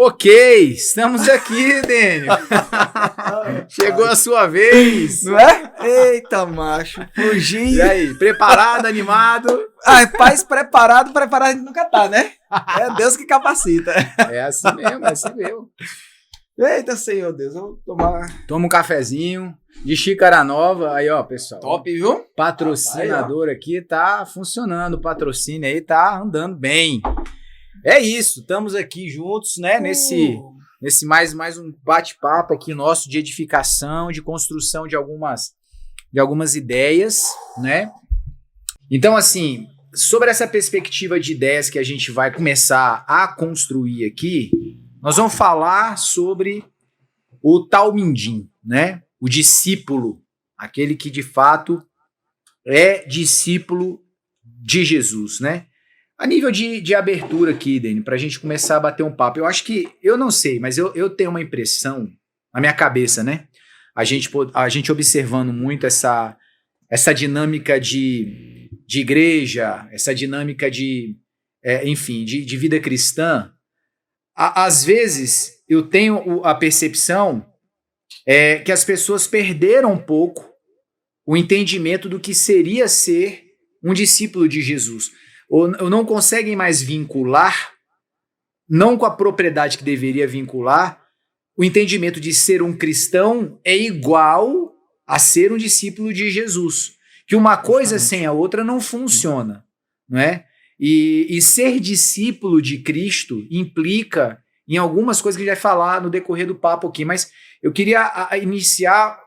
Ok, estamos aqui, Dênio. Chegou a sua vez. Não é? Eita, macho. Fugi. E aí, preparado, animado? Rapaz, preparado a gente nunca tá, né? É Deus que capacita. É assim mesmo, é assim mesmo. Eita, Senhor Deus, eu vou tomar... Toma um cafezinho de xícara nova. Aí, ó, pessoal. Top, viu? Patrocinador aqui tá funcionando. O patrocínio aí tá andando bem. É isso, estamos aqui juntos, né? Nesse mais um bate-papo aqui nosso de edificação, de construção de algumas ideias, né? Então, assim, sobre essa perspectiva de ideias que a gente vai começar a construir aqui, nós vamos falar sobre o Talmidim, né? O discípulo, aquele que de fato é discípulo de Jesus, né? A nível de abertura aqui, Dani, para a gente começar a bater um papo, eu acho que, eu não sei, mas eu tenho uma impressão na minha cabeça, né? A gente observando muito essa dinâmica de igreja, essa dinâmica enfim, de vida cristã. Às vezes, eu tenho a percepção que as pessoas perderam um pouco o entendimento do que seria ser um discípulo de Jesus. Ou não conseguem mais vincular, não com a propriedade que deveria vincular, o entendimento de ser um cristão é igual a ser um discípulo de Jesus. Que uma coisa sem a outra não funciona, não é? E ser discípulo de Cristo implica em algumas coisas que a gente vai falar no decorrer do papo aqui, mas eu queria iniciar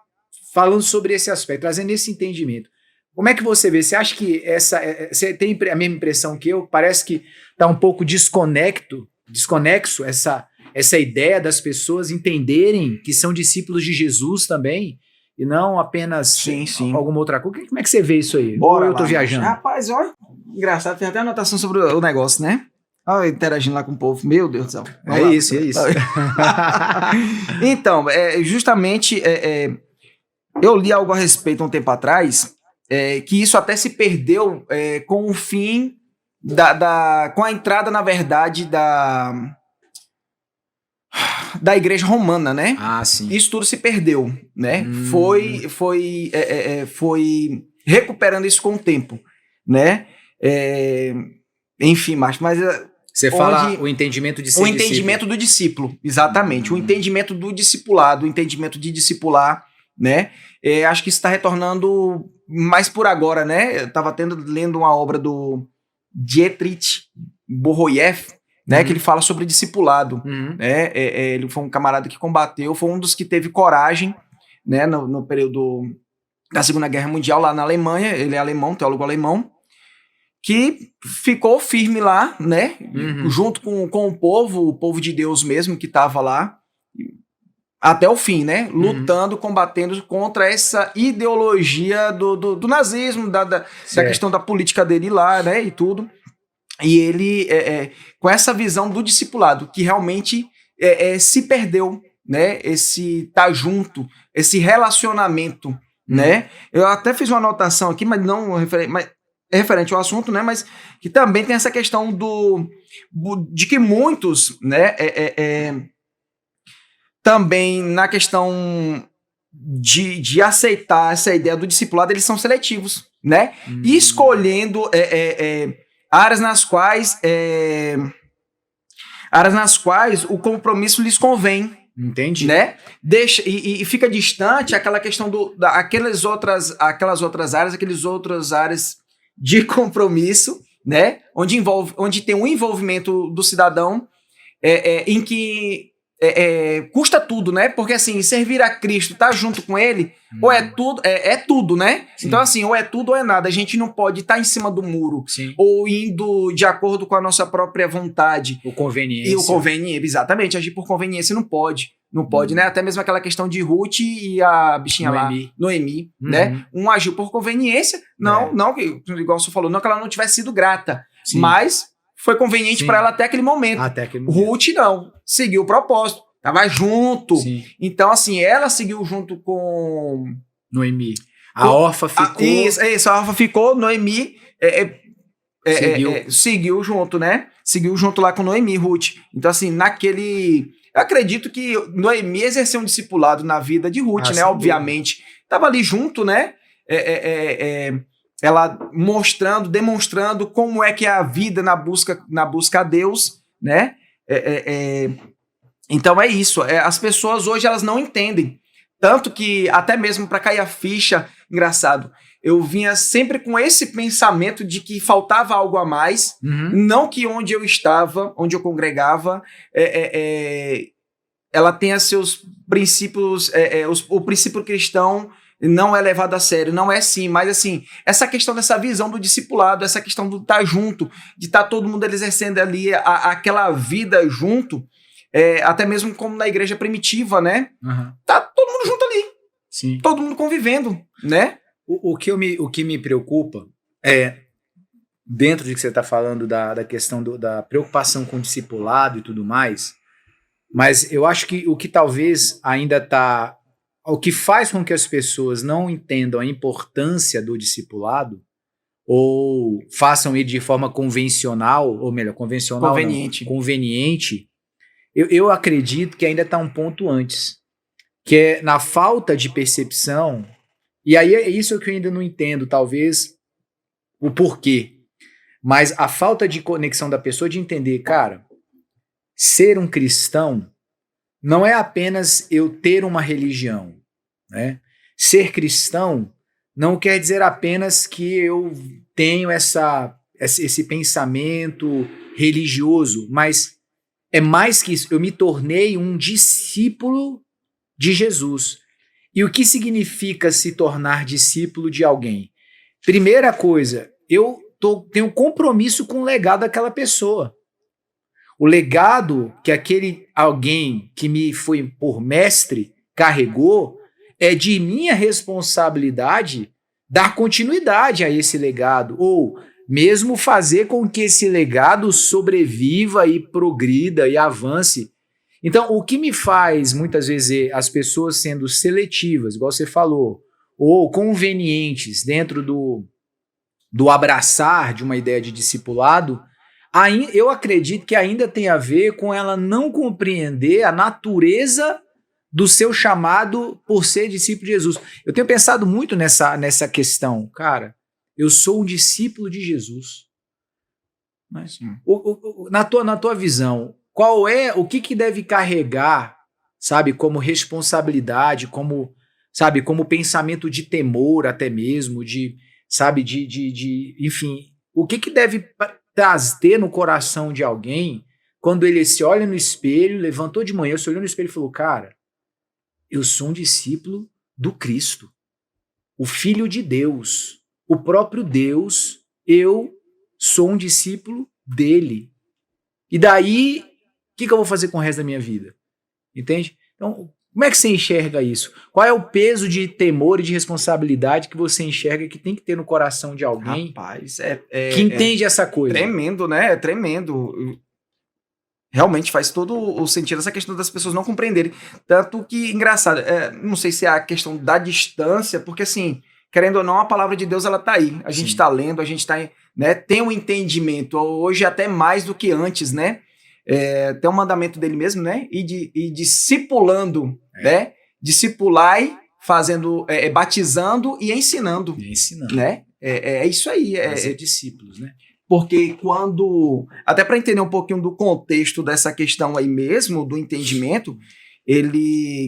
falando sobre esse aspecto, trazendo esse entendimento. Como é que você vê? Você acha que você tem a mesma impressão que eu? Parece que está um pouco desconexo essa ideia das pessoas entenderem que são discípulos de Jesus também e não apenas alguma outra coisa. Como é que você vê isso aí? Bora Ou eu tô lá, viajando? Rapaz, olha, engraçado, tem até anotação sobre o negócio, né? Olha, interagindo lá com o povo, meu Deus do céu. É isso. Então, justamente, eu li algo a respeito um tempo atrás, que isso até se perdeu com o fim com a entrada, na verdade, da igreja romana, né? Ah, sim. Isso tudo se perdeu, né? Foi recuperando isso com o tempo, né? Enfim, mas você fala o entendimento de ser o entendimento do discípulo, exatamente. O entendimento do discipulado, o entendimento de discipular, né? Acho que isso está retornando mais por agora, né? Eu estava lendo uma obra do Dietrich Bonhoeffer, né? Que ele fala sobre discipulado. Né? Ele foi um camarada que combateu, foi um dos que teve coragem, né? No período da Segunda Guerra Mundial, lá na Alemanha. Ele é alemão, teólogo alemão, que ficou firme lá, né? Junto com o povo de Deus mesmo que estava lá, até o fim, né? Lutando, combatendo contra essa ideologia do nazismo, da questão da política dele lá, né? E tudo. E ele, com essa visão do discipulado, que realmente se perdeu, né? Esse tá junto, esse relacionamento, né? Eu até fiz uma anotação aqui, mas não referente ao assunto, né? Mas que também tem essa questão de que muitos, né? Também na questão de aceitar essa ideia do discipulado, eles são seletivos, né? Escolhendo áreas nas quais o compromisso lhes convém. Entendi. Né? E fica distante aquela questão aquelas outras áreas, aquelas outras áreas de compromisso, né? Onde tem um envolvimento do cidadão em que custa tudo, né? Porque assim, servir a Cristo, estar junto com ele, ou é tudo, né? Sim. Então assim, ou é tudo ou é nada. A gente não pode estar em cima do muro, sim, ou indo de acordo com a nossa própria vontade. O conveniência. Exatamente, agir por conveniência não pode. Não pode, né? Até mesmo aquela questão de Ruth e a bichinha Noemi, né? Um agiu por conveniência, não, igual você falou, não que ela não tivesse sido grata, sim, mas foi conveniente para ela até aquele momento. Ruth não, seguiu o propósito, tava junto. Sim. Então, assim, ela seguiu junto com Noemi. A órfã ficou. Isso, a órfã ficou, Noemi seguiu junto, né? Seguiu junto lá com Noemi e Ruth. Então, assim, eu acredito que Noemi exerceu um discipulado na vida de Ruth, né? Obviamente. Estava ali junto, né? Ela demonstrando como é que é a vida na busca a Deus, né? Então é isso. As pessoas hoje elas não entendem. Tanto que até mesmo para cair a ficha, engraçado, eu vinha sempre com esse pensamento de que faltava algo a mais, não que onde eu estava, onde eu congregava, ela tenha seus princípios, o princípio cristão não é levado a sério, não é assim, mas assim, essa questão dessa visão do discipulado, essa questão do estar junto, de estar todo mundo exercendo ali aquela vida junto, até mesmo como na igreja primitiva, né? Tá todo mundo junto ali, sim, todo mundo convivendo, né? O que me preocupa é, dentro de que você está falando da questão da preocupação com o discipulado e tudo mais, mas eu acho que o que talvez ainda está... O que faz com que as pessoas não entendam a importância do discipulado ou façam ele de forma convencional, ou melhor, conveniente, eu acredito que ainda está um ponto antes, que é na falta de percepção. E aí é isso que eu ainda não entendo, talvez, o porquê. Mas a falta de conexão da pessoa de entender, cara, ser um cristão não é apenas eu ter uma religião, né? Ser cristão não quer dizer apenas que eu tenho esse pensamento religioso, mas é mais que isso. Eu me tornei um discípulo de Jesus. E o que significa se tornar discípulo de alguém? Primeira coisa, eu tenho compromisso com o legado daquela pessoa. O legado que aquele alguém que me foi por mestre carregou é de minha responsabilidade dar continuidade a esse legado, ou mesmo fazer com que esse legado sobreviva e progrida e avance. Então, o que me faz, muitas vezes, as pessoas sendo seletivas, igual você falou, ou convenientes dentro do abraçar de uma ideia de discipulado, eu acredito que ainda tem a ver com ela não compreender a natureza do seu chamado por ser discípulo de Jesus. Eu tenho pensado muito nessa questão. Cara, eu sou um discípulo de Jesus. Mas, na tua visão, qual é, o que deve carregar, sabe, como responsabilidade, como pensamento de temor até mesmo, enfim, o que deve ter no coração de alguém quando ele se olha no espelho, levantou de manhã, se olhou no espelho e falou, cara, eu sou um discípulo do Cristo, o Filho de Deus, o próprio Deus, eu sou um discípulo dele. E daí, o que eu vou fazer com o resto da minha vida? Entende? Então, como é que você enxerga isso? Qual é o peso de temor e de responsabilidade que você enxerga que tem que ter no coração de alguém, rapaz, que entende essa coisa? Tremendo, né? É tremendo. Realmente faz todo o sentido essa questão das pessoas não compreenderem. Tanto que, engraçado, não sei se é a questão da distância, porque assim, querendo ou não, a palavra de Deus ela tá aí. A gente está lendo, a gente está, né, tem um entendimento, hoje até mais do que antes, né? Tem um mandamento dele mesmo, né? E discipulando, né? Discipulai, fazendo, batizando e ensinando. Né? É isso aí. Fazer discípulos, né? Porque até para entender um pouquinho do contexto dessa questão aí mesmo, do entendimento,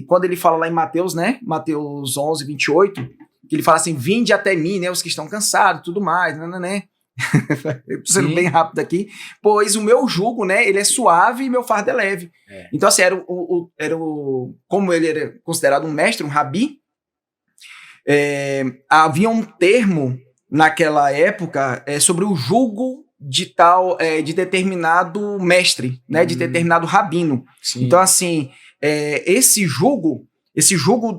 quando ele fala lá em Mateus, né? Mateus 11, 28, que ele fala assim, vinde até mim, né? Os que estão cansados, tudo mais, né? Eu tô sendo bem rápido aqui, pois o meu jugo, né, ele é suave e meu fardo é leve. Então assim, como ele era considerado um mestre, um rabi, havia um termo naquela época sobre o jugo de determinado mestre, né, de determinado rabino. Sim. Então assim, esse jugo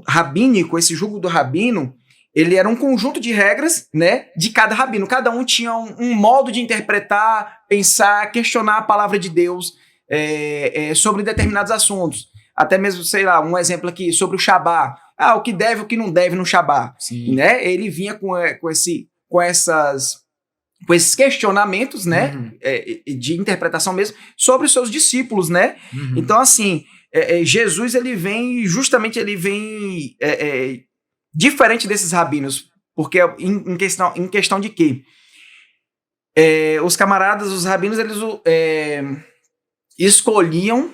rabínico, esse jugo do rabino, ele era um conjunto de regras, né, de cada rabino. Cada um tinha um modo de interpretar, pensar, questionar a palavra de Deus sobre determinados assuntos. Até mesmo, sei lá, um exemplo aqui sobre o Shabá. O que deve e o que não deve no Shabá. Né? Ele vinha com essas com esses questionamentos, né, de interpretação mesmo, sobre os seus discípulos, né? Então, assim, Jesus, ele vem diferente desses rabinos, porque em questão de quê? Os camaradas, os rabinos, eles escolhiam,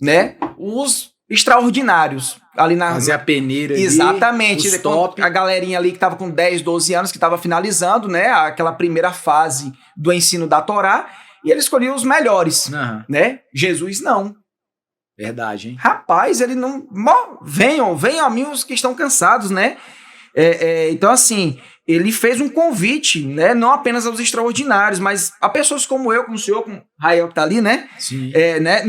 né, os extraordinários ali na... Fazer a peneira ali. Exatamente. Os top. A galerinha ali que estava com 10, 12 anos, que estava finalizando, né, aquela primeira fase do ensino da Torá, e ele escolhia os melhores, né? Jesus não. Verdade, hein? Rapaz, ele não... Venham a mim os que estão cansados, né? Então, assim, ele fez um convite, né? Não apenas aos extraordinários, mas a pessoas como eu, como o senhor, como o Rael que tá ali, né? Sim. Né?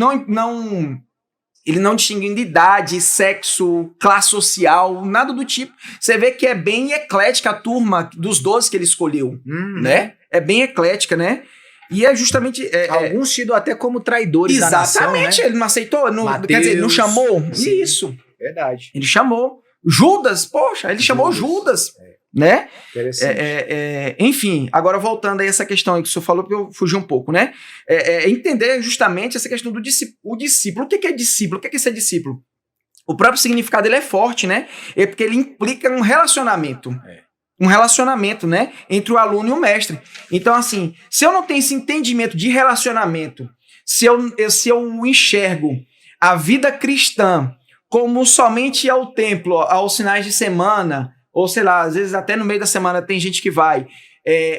Ele não distingue de idade, sexo, classe social, nada do tipo. Você vê que é bem eclética a turma dos 12 que ele escolheu, né? É bem eclética, né? E é justamente... Alguns tidos até como traidores da nação, exatamente, né? ele não aceitou, Mateus, quer dizer, não chamou. sim. Isso. Verdade. Ele chamou. Judas, poxa, ele chamou Judas, né? Interessante. Enfim, agora voltando aí essa questão aí que o senhor falou, porque eu fugi um pouco, né? Entender justamente essa questão do discípulo. O discípulo, o que é discípulo? O que é ser discípulo? O próprio significado dele é forte, né? Porque ele implica um relacionamento. Um relacionamento, né? Entre o aluno e o mestre. Então, assim, se eu não tenho esse entendimento de relacionamento, se eu enxergo a vida cristã como somente ao templo, aos finais de semana, ou sei lá, às vezes até no meio da semana tem gente que vai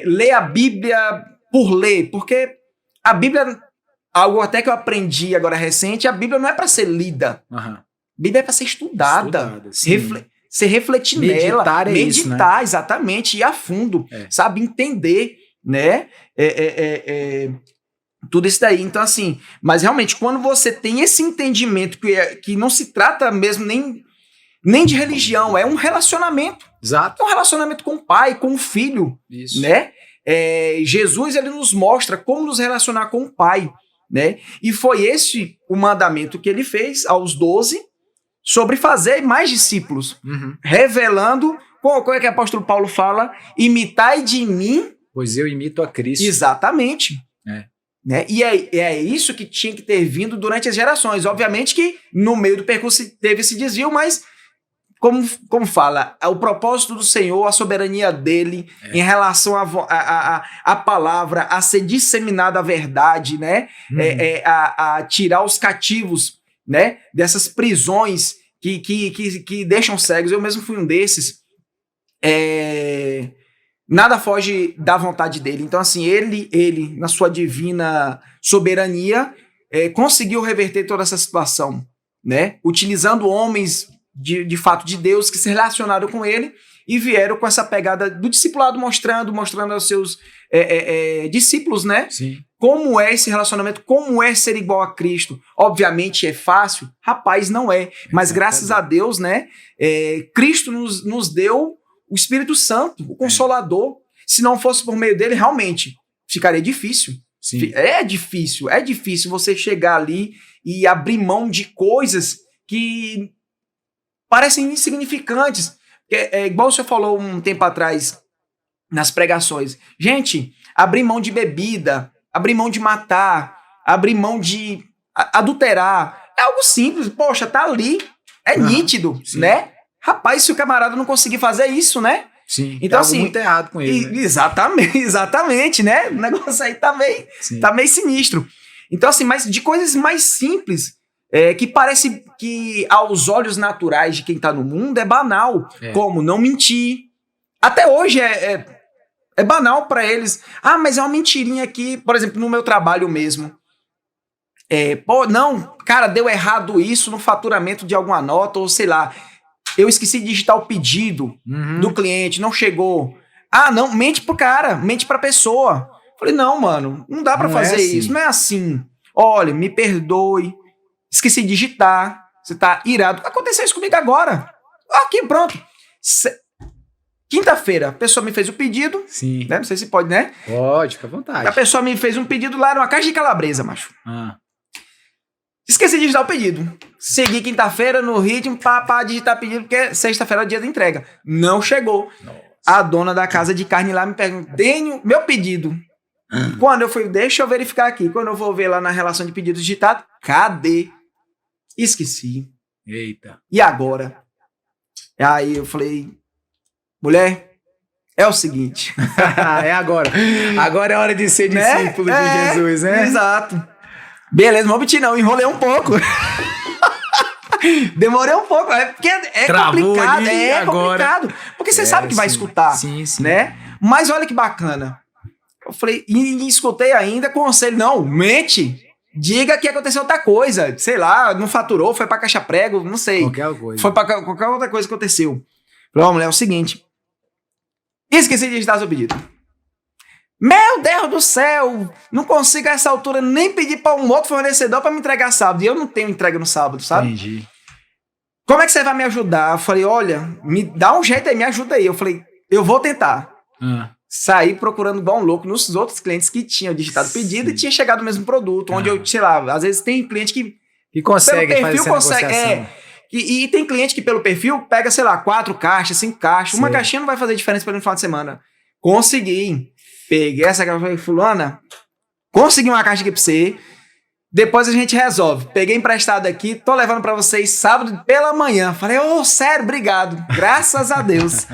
ler a Bíblia por ler, porque a Bíblia, algo até que eu aprendi agora recente, a Bíblia não é para ser lida. A Bíblia é para ser estudada, você refletir nela, meditar, isso, né? Exatamente, ir a fundo, sabe, entender, né, tudo isso daí. Então, assim, mas realmente, quando você tem esse entendimento que não se trata mesmo nem de religião, é um relacionamento. Exato. É um relacionamento com o pai, com o filho, isso, né? Jesus, ele nos mostra como nos relacionar com o pai, né? E foi esse o mandamento que ele fez aos 12 sobre fazer mais discípulos, revelando, qual é que o apóstolo Paulo fala? Imitai de mim, pois eu imito a Cristo. Exatamente. Né? E é isso que tinha que ter vindo durante as gerações. Obviamente que no meio do percurso teve esse desvio, mas como fala, o propósito do Senhor, a soberania dele em relação à palavra, a ser disseminada a verdade, né? A tirar os cativos, né? Dessas prisões que deixam cegos. Eu mesmo fui um desses. Nada foge da vontade dele. Então, assim, ele na sua divina soberania, conseguiu reverter toda essa situação, né? Utilizando homens de fato de Deus que se relacionaram com ele e vieram com essa pegada do discipulado, mostrando aos seus discípulos, né? Sim. Como é esse relacionamento, como é ser igual a Cristo. Obviamente é fácil? Rapaz, não é. Mas graças a Deus, né? Cristo nos deu o Espírito Santo, o Consolador. Se não fosse por meio dele, realmente ficaria difícil. Sim. É difícil você chegar ali e abrir mão de coisas que parecem insignificantes. Igual o senhor falou um tempo atrás nas pregações. Gente, abrir mão de bebida, abrir mão de matar, abrir mão de adulterar, é algo simples. Poxa, tá ali, nítido, sim. né? Rapaz, se o camarada não conseguir fazer isso, né? Sim, então, assim, muito errado com ele. Né? Exatamente, né? O negócio aí tá meio sinistro. Então, assim, mas de coisas mais simples, que parece que aos olhos naturais de quem tá no mundo é banal, como não mentir. Até hoje é banal para eles. Ah, mas é uma mentirinha aqui, por exemplo, no meu trabalho mesmo. Não, cara, deu errado isso no faturamento de alguma nota, ou sei lá. Eu esqueci de digitar o pedido do cliente, não chegou. Ah, não, mente pro cara, mente pra pessoa. Falei, não, mano, não dá pra fazer isso, não é assim. Olha, me perdoe, esqueci de digitar, você tá irado. Aconteceu isso comigo agora. Aqui, pronto. Quinta-feira, a pessoa me fez o pedido. Sim. Né? Não sei se pode, né? Pode, fica à vontade. A pessoa me fez um pedido lá numa caixa de calabresa, macho. Esqueci de digitar o pedido. Segui quinta-feira no ritmo pra digitar pedido, porque sexta-feira é o dia da entrega. Não chegou. Nossa. a dona da casa de carne lá me pergunta, tenho meu pedido. Quando eu fui, deixa eu verificar aqui. Quando eu vou ver lá na relação de pedidos digitado, cadê? Esqueci. Eita. E agora? Aí eu falei, mulher, é o seguinte. É agora. Agora é hora de ser discípulo de Jesus, né? Exato. Beleza, não obti não, enrolei um pouco. Demorei um pouco, porque é complicado, complicado. Porque você sabe que vai escutar, sim. né? Mas olha que bacana. Eu falei, e escutei ainda conselho, não, mente, diga que aconteceu outra coisa, sei lá, não faturou, foi pra caixa prego, não sei. Qualquer coisa. Foi pra qualquer outra coisa que aconteceu. Falei, ó, mulher, é o seguinte, esqueci de digitar seu pedido. Meu Deus do céu, não consigo a essa altura nem pedir para um outro fornecedor para me entregar sábado. E eu não tenho entrega no sábado, sabe? Entendi. Como é que você vai me ajudar? Eu falei, olha, me dá um jeito aí, me ajuda aí. Eu falei, eu vou tentar. Saí procurando igual um louco nos outros clientes que tinham digitado pedido e tinha chegado o mesmo produto. Onde eu, sei lá, às vezes tem cliente que consegue fazer essa negociação. E tem cliente que pelo perfil pega, sei lá, 4 caixas, 5 caixas. Uma caixinha não vai fazer diferença para ele no final de semana. Consegui. Peguei essa caixa e falei, fulana, consegui uma caixa aqui pra você. Depois a gente resolve. Peguei emprestado aqui, tô levando pra vocês sábado pela manhã. Falei, sério, obrigado. Graças a Deus.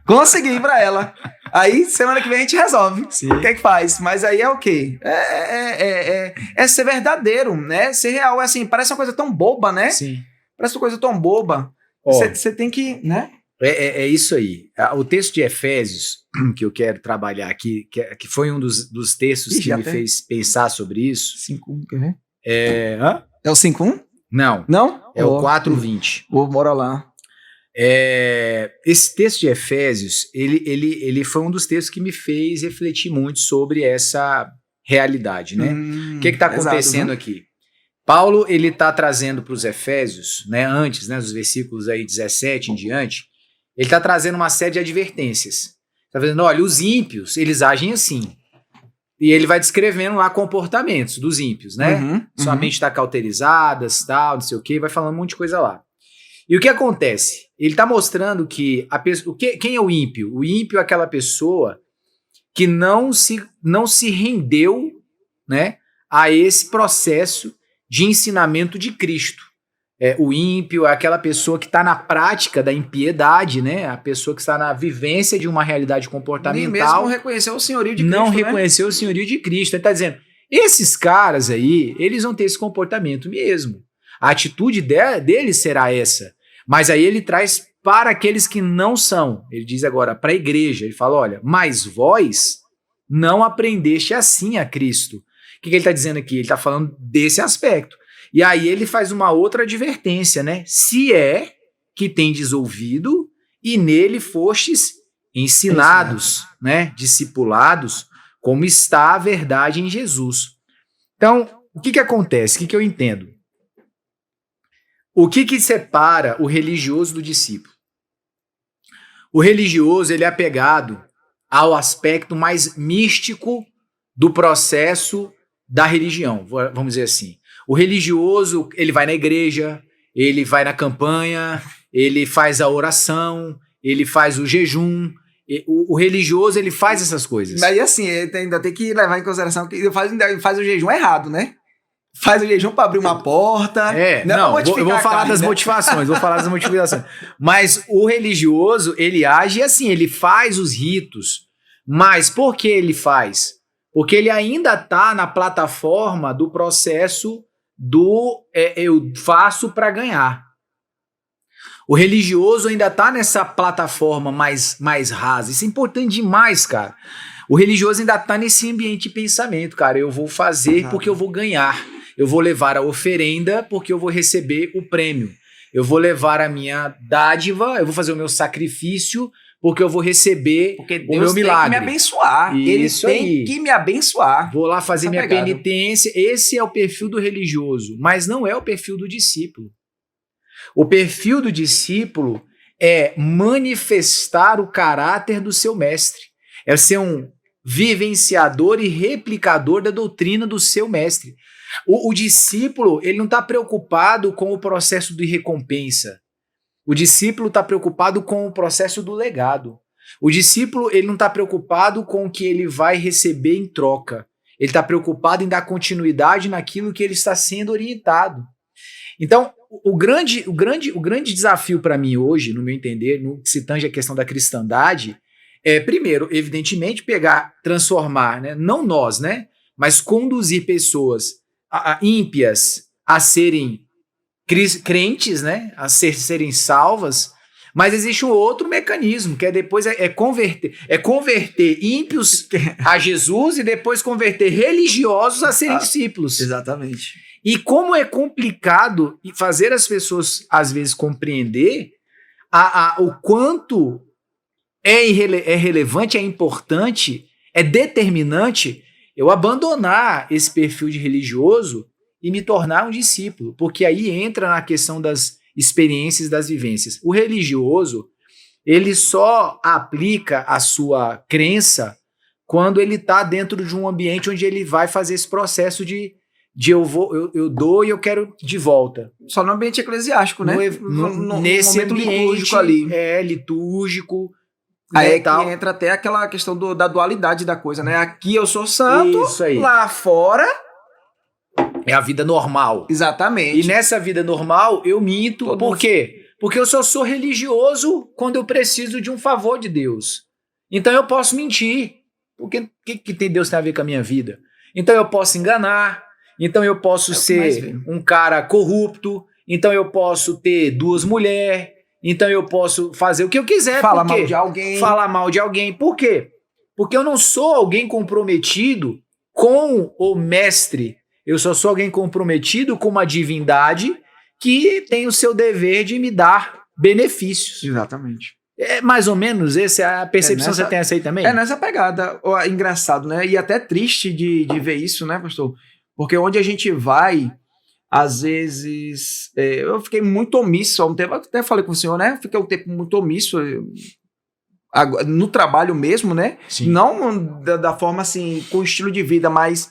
Consegui pra ela. Aí, semana que vem a gente resolve. Sim. O que é que faz? Mas aí é o quê? É ser verdadeiro, né? Ser real. É assim, parece uma coisa tão boba, né? Sim. Parece uma coisa tão boba. Você tem que, né? É isso aí. O texto de Efésios, que eu quero trabalhar aqui, que foi um dos textos que me fez pensar sobre isso. 5.1, quer ver? É o 5.1? Não. Não? É o 4.20. Bora lá. Esse texto de Efésios, ele foi um dos textos que me fez refletir muito sobre essa realidade, né? O que está acontecendo aqui? Paulo, ele está trazendo para os Efésios, né, antes, né, dos versículos aí 17 em diante, ele está trazendo uma série de advertências. Está dizendo, olha, os ímpios, eles agem assim. E ele vai descrevendo lá comportamentos dos ímpios, né? Sua mente está cauterizada, tal, não sei o quê, vai falando um monte de coisa lá. E o que acontece? Ele está mostrando que quem é o ímpio? O ímpio é aquela pessoa que não se rendeu, né, a esse processo de ensinamento de Cristo. O ímpio é aquela pessoa que está na prática da impiedade, né? A pessoa que está na vivência de uma realidade comportamental. Nem mesmo reconheceu o senhorio de Cristo, não reconheceu o senhorio de Cristo. Ele está dizendo, esses caras aí, eles vão ter esse comportamento mesmo. A atitude deles será essa. Mas aí ele traz para aqueles que não são. Ele diz agora para a igreja, ele fala, olha, mas vós não aprendeste assim a Cristo. O que ele está dizendo aqui? Ele está falando desse aspecto. E aí ele faz uma outra advertência, né? Se é que tendes ouvido e nele fostes ensinados, né? Discipulados, como está a verdade em Jesus. Então, o que acontece? O que eu entendo? O que separa o religioso do discípulo? O religioso, ele é apegado ao aspecto mais místico do processo da religião, vamos dizer assim. O religioso, ele vai na igreja, ele vai na campanha, ele faz a oração, ele faz o jejum. O religioso, ele faz essas coisas. Mas assim, ele ainda tem que levar em consideração que ele faz o jejum errado, né? Faz o jejum para abrir uma porta. Eu vou falar das motivações, Mas o religioso, ele age assim, ele faz os ritos. Mas por que ele faz? Porque ele ainda está na plataforma do processo eu faço para ganhar. O religioso ainda está nessa plataforma mais rasa. Isso é importante demais, cara. O religioso ainda está nesse ambiente de pensamento, cara. Eu vou fazer porque eu vou ganhar. Eu vou levar a oferenda porque eu vou receber o prêmio. Eu vou levar a minha dádiva, eu vou fazer o meu sacrifício porque eu vou receber o meu milagre. Tem que me abençoar. Isso Ele tem que me abençoar. Vou lá fazer minha penitência. Esse é o perfil do religioso, mas não é o perfil do discípulo. O perfil do discípulo é manifestar o caráter do seu mestre. É ser um vivenciador e replicador da doutrina do seu mestre. O discípulo, ele não está preocupado com o processo de recompensa. O discípulo está preocupado com o processo do legado. O discípulo, ele não está preocupado com o que ele vai receber em troca. Ele está preocupado em dar continuidade naquilo que ele está sendo orientado. Então, o grande desafio para mim hoje, no meu entender, no que se tange a questão da cristandade, é, primeiro, evidentemente, transformar, né, não nós, né, mas conduzir pessoas ímpias a serem crentes, né, a serem salvas. Mas existe um outro mecanismo, que é depois converter ímpios a Jesus e depois converter religiosos a serem discípulos. Exatamente. E como é complicado fazer as pessoas, às vezes, compreender o quanto é relevante, é importante, é determinante eu abandonar esse perfil de religioso e me tornar um discípulo, porque aí entra na questão das experiências, das vivências. O religioso, ele só aplica a sua crença quando ele está dentro de um ambiente onde ele vai fazer esse processo de eu dou e eu quero de volta. Só no ambiente eclesiástico, né? Nesse momento ambiente litúrgico ali. Litúrgico. Aí é que entra até aquela questão da dualidade da coisa, né? Aqui eu sou santo, lá fora é a vida normal. Exatamente. E nessa vida normal, eu minto. Por quê? Porque eu só sou religioso quando eu preciso de um favor de Deus. Então eu posso mentir. Porque o que Deus tem a ver com a minha vida? Então eu posso enganar. Então eu posso ser um cara corrupto. Então eu posso ter 2 mulheres. Então eu posso fazer o que eu quiser. Falar mal de alguém. Falar mal de alguém. Por quê? Porque eu não sou alguém comprometido com o mestre. Eu só sou alguém comprometido com uma divindade que tem o seu dever de me dar benefícios. Exatamente. É mais ou menos essa é a percepção que você tem essa aí também? É nessa pegada. Engraçado, né? E até triste de ver isso, né, pastor? Porque onde a gente vai, às vezes... eu fiquei muito omisso há um tempo. Até falei com o senhor, né? Fiquei um tempo muito omisso no trabalho mesmo, né? Sim. Não da forma assim, com estilo de vida, mas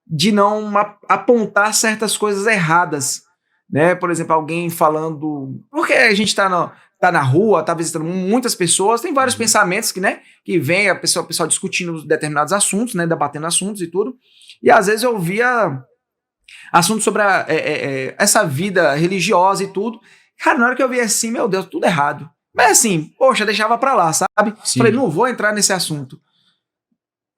de não apontar certas coisas erradas, né? Por exemplo, alguém falando... Porque a gente tá na rua, tá visitando muitas pessoas, tem vários pensamentos que vem o pessoal discutindo determinados assuntos, né? Debatendo assuntos e tudo. E às vezes eu via assuntos sobre essa vida religiosa e tudo. Cara, na hora que eu vi assim, meu Deus, tudo errado. Mas assim, poxa, deixava pra lá, sabe? Sim. Falei, não vou entrar nesse assunto.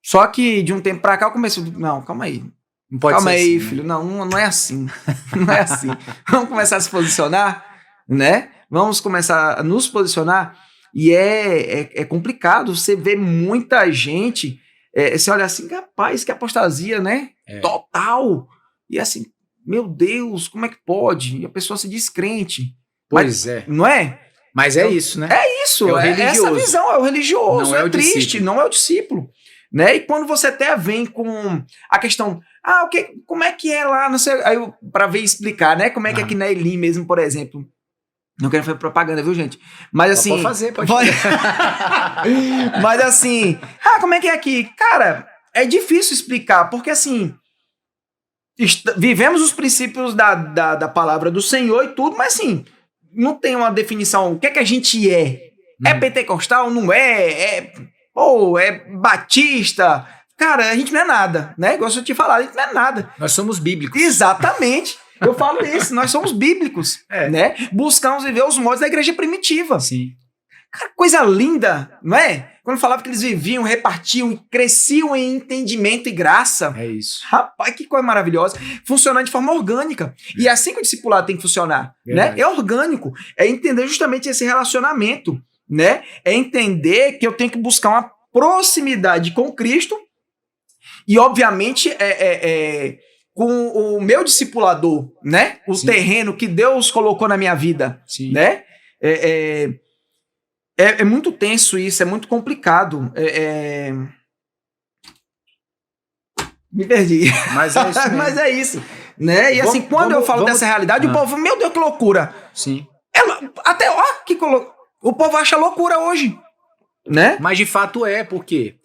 Só que de um tempo pra cá eu comecei, não, calma aí. Não pode calma ser aí, assim, filho, não é assim. Não é assim. Vamos começar a se posicionar, né? Vamos começar a nos posicionar. E é complicado, você vê muita gente, você olha assim, rapaz, que apostasia, né? Total. E assim, meu Deus, como é que pode? E a pessoa se diz crente. Pois Não é? Mas é isso, né? É isso, é o religioso. Essa visão, é o religioso, não é o triste, discípulo. não é o discípulo. Né? E quando você até vem com a questão, como é que é lá, não sei, aí para ver explicar, né? Como é que é aqui na Elim mesmo, por exemplo. Não quero fazer propaganda, viu, gente? Mas assim... Pode fazer. Mas assim, como é que é aqui? Cara, é difícil explicar, porque assim, vivemos os princípios da palavra do Senhor e tudo, mas assim, não tem uma definição. O que é que a gente é? É pentecostal? Não é? É batista? Cara, a gente não é nada, né? Gosto de te falar, a gente não é nada. Nós somos bíblicos. Exatamente. Eu falo isso, nós somos bíblicos, né? Buscamos viver os modos da igreja primitiva. Sim. Cara, coisa linda, não é? Quando falava que eles viviam, repartiam e cresciam em entendimento e graça. É isso. Rapaz, que coisa maravilhosa. Funcionando de forma orgânica. E é assim que o discipulado tem que funcionar, né? É orgânico. É entender justamente esse relacionamento, né? É entender que eu tenho que buscar uma proximidade com Cristo e, obviamente, com o meu discipulador, né? O terreno que Deus colocou na minha vida, né? É muito tenso isso, é muito complicado. Me perdi. Mas é isso mesmo. Mas é isso, né? E assim, quando eu falo dessa realidade, o povo, meu Deus, que loucura. Sim. O povo acha loucura hoje, né? Mas de fato porque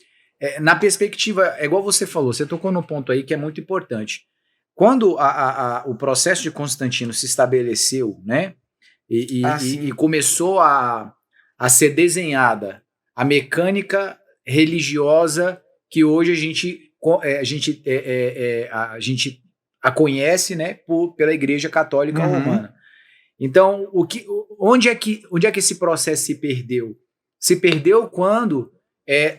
na perspectiva, é igual você falou, você tocou no ponto aí que é muito importante. Quando o processo de Constantino se estabeleceu, né? E começou a ser desenhada a mecânica religiosa que hoje a gente a conhece, né, pela Igreja Católica Romana. Então, onde é que esse processo se perdeu? Se perdeu quando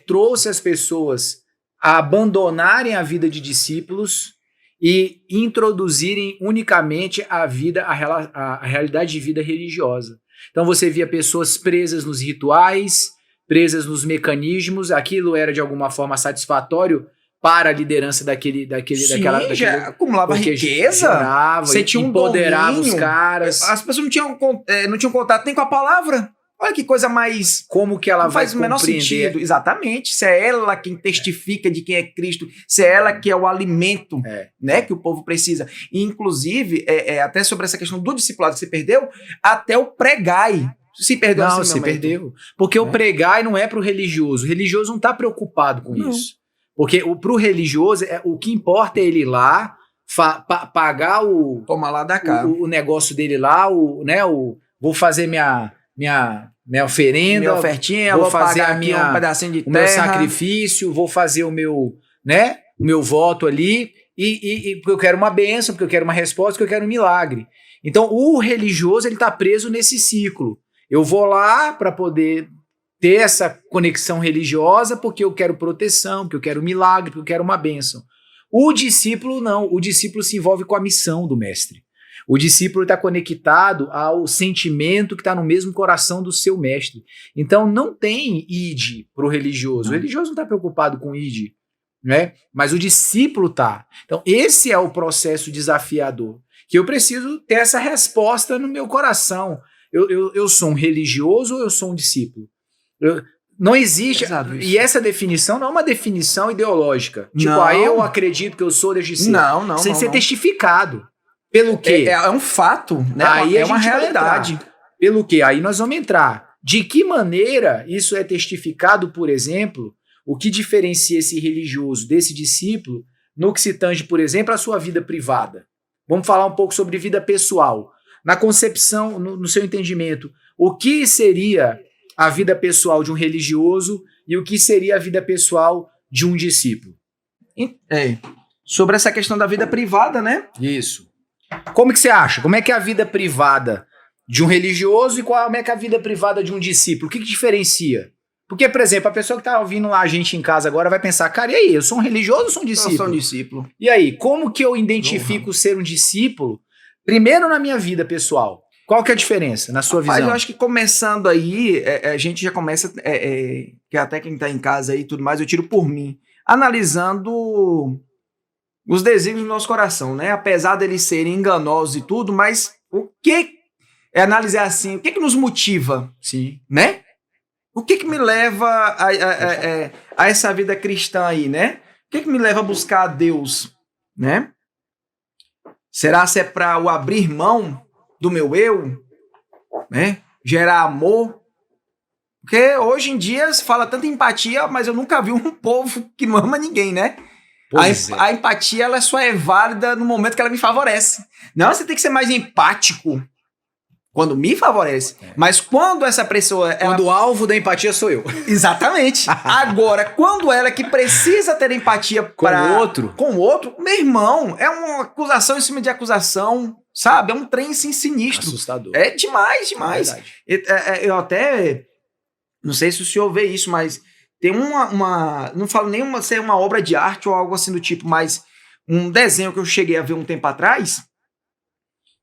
trouxe as pessoas a abandonarem a vida de discípulos e introduzirem unicamente a realidade de vida religiosa. Então você via pessoas presas nos rituais, presas nos mecanismos, aquilo era de alguma forma satisfatório para a liderança acumulava riqueza, você tinha empoderava os caras. As pessoas não tinham contato nem com a palavra. Olha que coisa mais... Como que ela vai faz o menor sentido. Exatamente. Se é ela quem testifica de quem é Cristo, se é ela que é o alimento, né, que o povo precisa. E, inclusive, até sobre essa questão do discipulado que se perdeu, até o pregai se perdeu. Não, se perdeu. Porque o pregai não é para o religioso. O religioso não está preocupado com isso. Porque para o religioso, o que importa é ele ir lá, pagar tomar lá da cá. O negócio dele lá, vou fazer minha oferenda, minha ofertinha, vou fazer um pedacinho de terra, o meu sacrifício, vou fazer o meu voto ali, e porque eu quero uma bênção, porque eu quero uma resposta, porque eu quero um milagre. Então, o religioso ele está preso nesse ciclo. Eu vou lá para poder ter essa conexão religiosa porque eu quero proteção, porque eu quero milagre, porque eu quero uma bênção. O discípulo não, o discípulo se envolve com a missão do mestre. O discípulo está conectado ao sentimento que está no mesmo coração do seu mestre. Então não tem id para o religioso. O religioso não está preocupado com id, né? Mas o discípulo está. Então esse é o processo desafiador, que eu preciso ter essa resposta no meu coração. Eu sou um religioso ou eu sou um discípulo? Não existe, e essa definição não é uma definição ideológica. Tipo, eu acredito que eu sou desse discípulo. Não. Sem ser testificado. Pelo quê? É um fato, né? Aí é uma realidade. Pelo quê? Aí nós vamos entrar. De que maneira isso é testificado, por exemplo, o que diferencia esse religioso desse discípulo no que se tange, por exemplo, a sua vida privada? Vamos falar um pouco sobre vida pessoal. Na concepção, no seu entendimento, o que seria a vida pessoal de um religioso e o que seria a vida pessoal de um discípulo? Sobre essa questão da vida privada, né? Isso. Como que você acha? Como é que é a vida privada de um religioso e como é que é a vida privada de um discípulo? O que diferencia? Porque, por exemplo, a pessoa que está ouvindo lá a gente em casa agora vai pensar, cara, e aí, eu sou um religioso ou sou um discípulo? Eu sou um discípulo. E aí, como que eu identifico ser um discípulo? Primeiro na minha vida pessoal. Qual que é a diferença, na sua visão? Eu acho que começando aí, a gente já começa, que até quem está em casa aí e tudo mais, eu tiro por mim, analisando os desígnios do nosso coração, né? Apesar deles serem enganosos e tudo, mas o que é analisar assim, o que nos motiva? Sim. Né? O que me leva a essa vida cristã aí, né? O que me leva a buscar a Deus, né? Será se é para o abrir mão do meu eu, né? Gerar amor? Porque hoje em dia se fala tanta empatia, mas eu nunca vi um povo que não ama ninguém, né? A empatia ela só é válida no momento que ela me favorece. Não, você tem que ser mais empático quando me favorece. Mas quando essa pessoa... Quando o alvo da empatia sou eu. Exatamente. Agora, quando ela que precisa ter empatia com o outro, meu irmão, é uma acusação em cima de acusação, sabe? É um trem assim, sinistro. Assustador. É demais. Eu até... Não sei se o senhor vê isso, mas tem uma não falo nem ser uma obra de arte ou algo assim do tipo, mas um desenho que eu cheguei a ver um tempo atrás,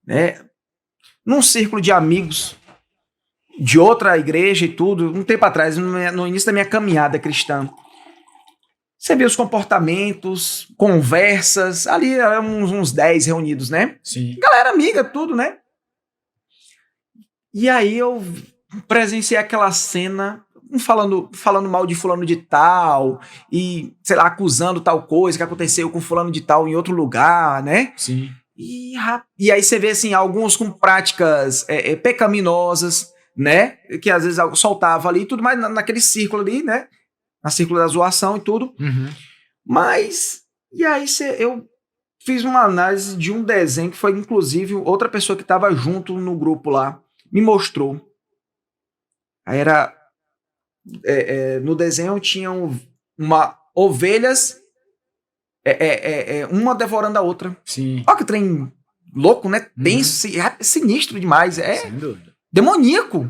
né? Num círculo de amigos de outra igreja e tudo, um tempo atrás, no início da minha caminhada cristã. Você vê os comportamentos, conversas, ali eram uns 10 reunidos, né? Sim. Galera amiga, tudo, né? E aí eu presenciei aquela cena, falando mal de fulano de tal, e, sei lá, acusando tal coisa que aconteceu com fulano de tal em outro lugar, né? Sim. E aí você vê, assim, alguns com práticas pecaminosas, né? Que às vezes soltava ali e tudo mais, naquele círculo ali, né? Na círculo da zoação e tudo. Uhum. Mas, e aí eu fiz uma análise de um desenho que foi, inclusive, outra pessoa que estava junto no grupo lá, me mostrou. Aí era no desenho tinham ovelhas, uma devorando a outra. Sim. Olha que trem louco, né? Bem sinistro demais. Sem dúvida. Demoníaco.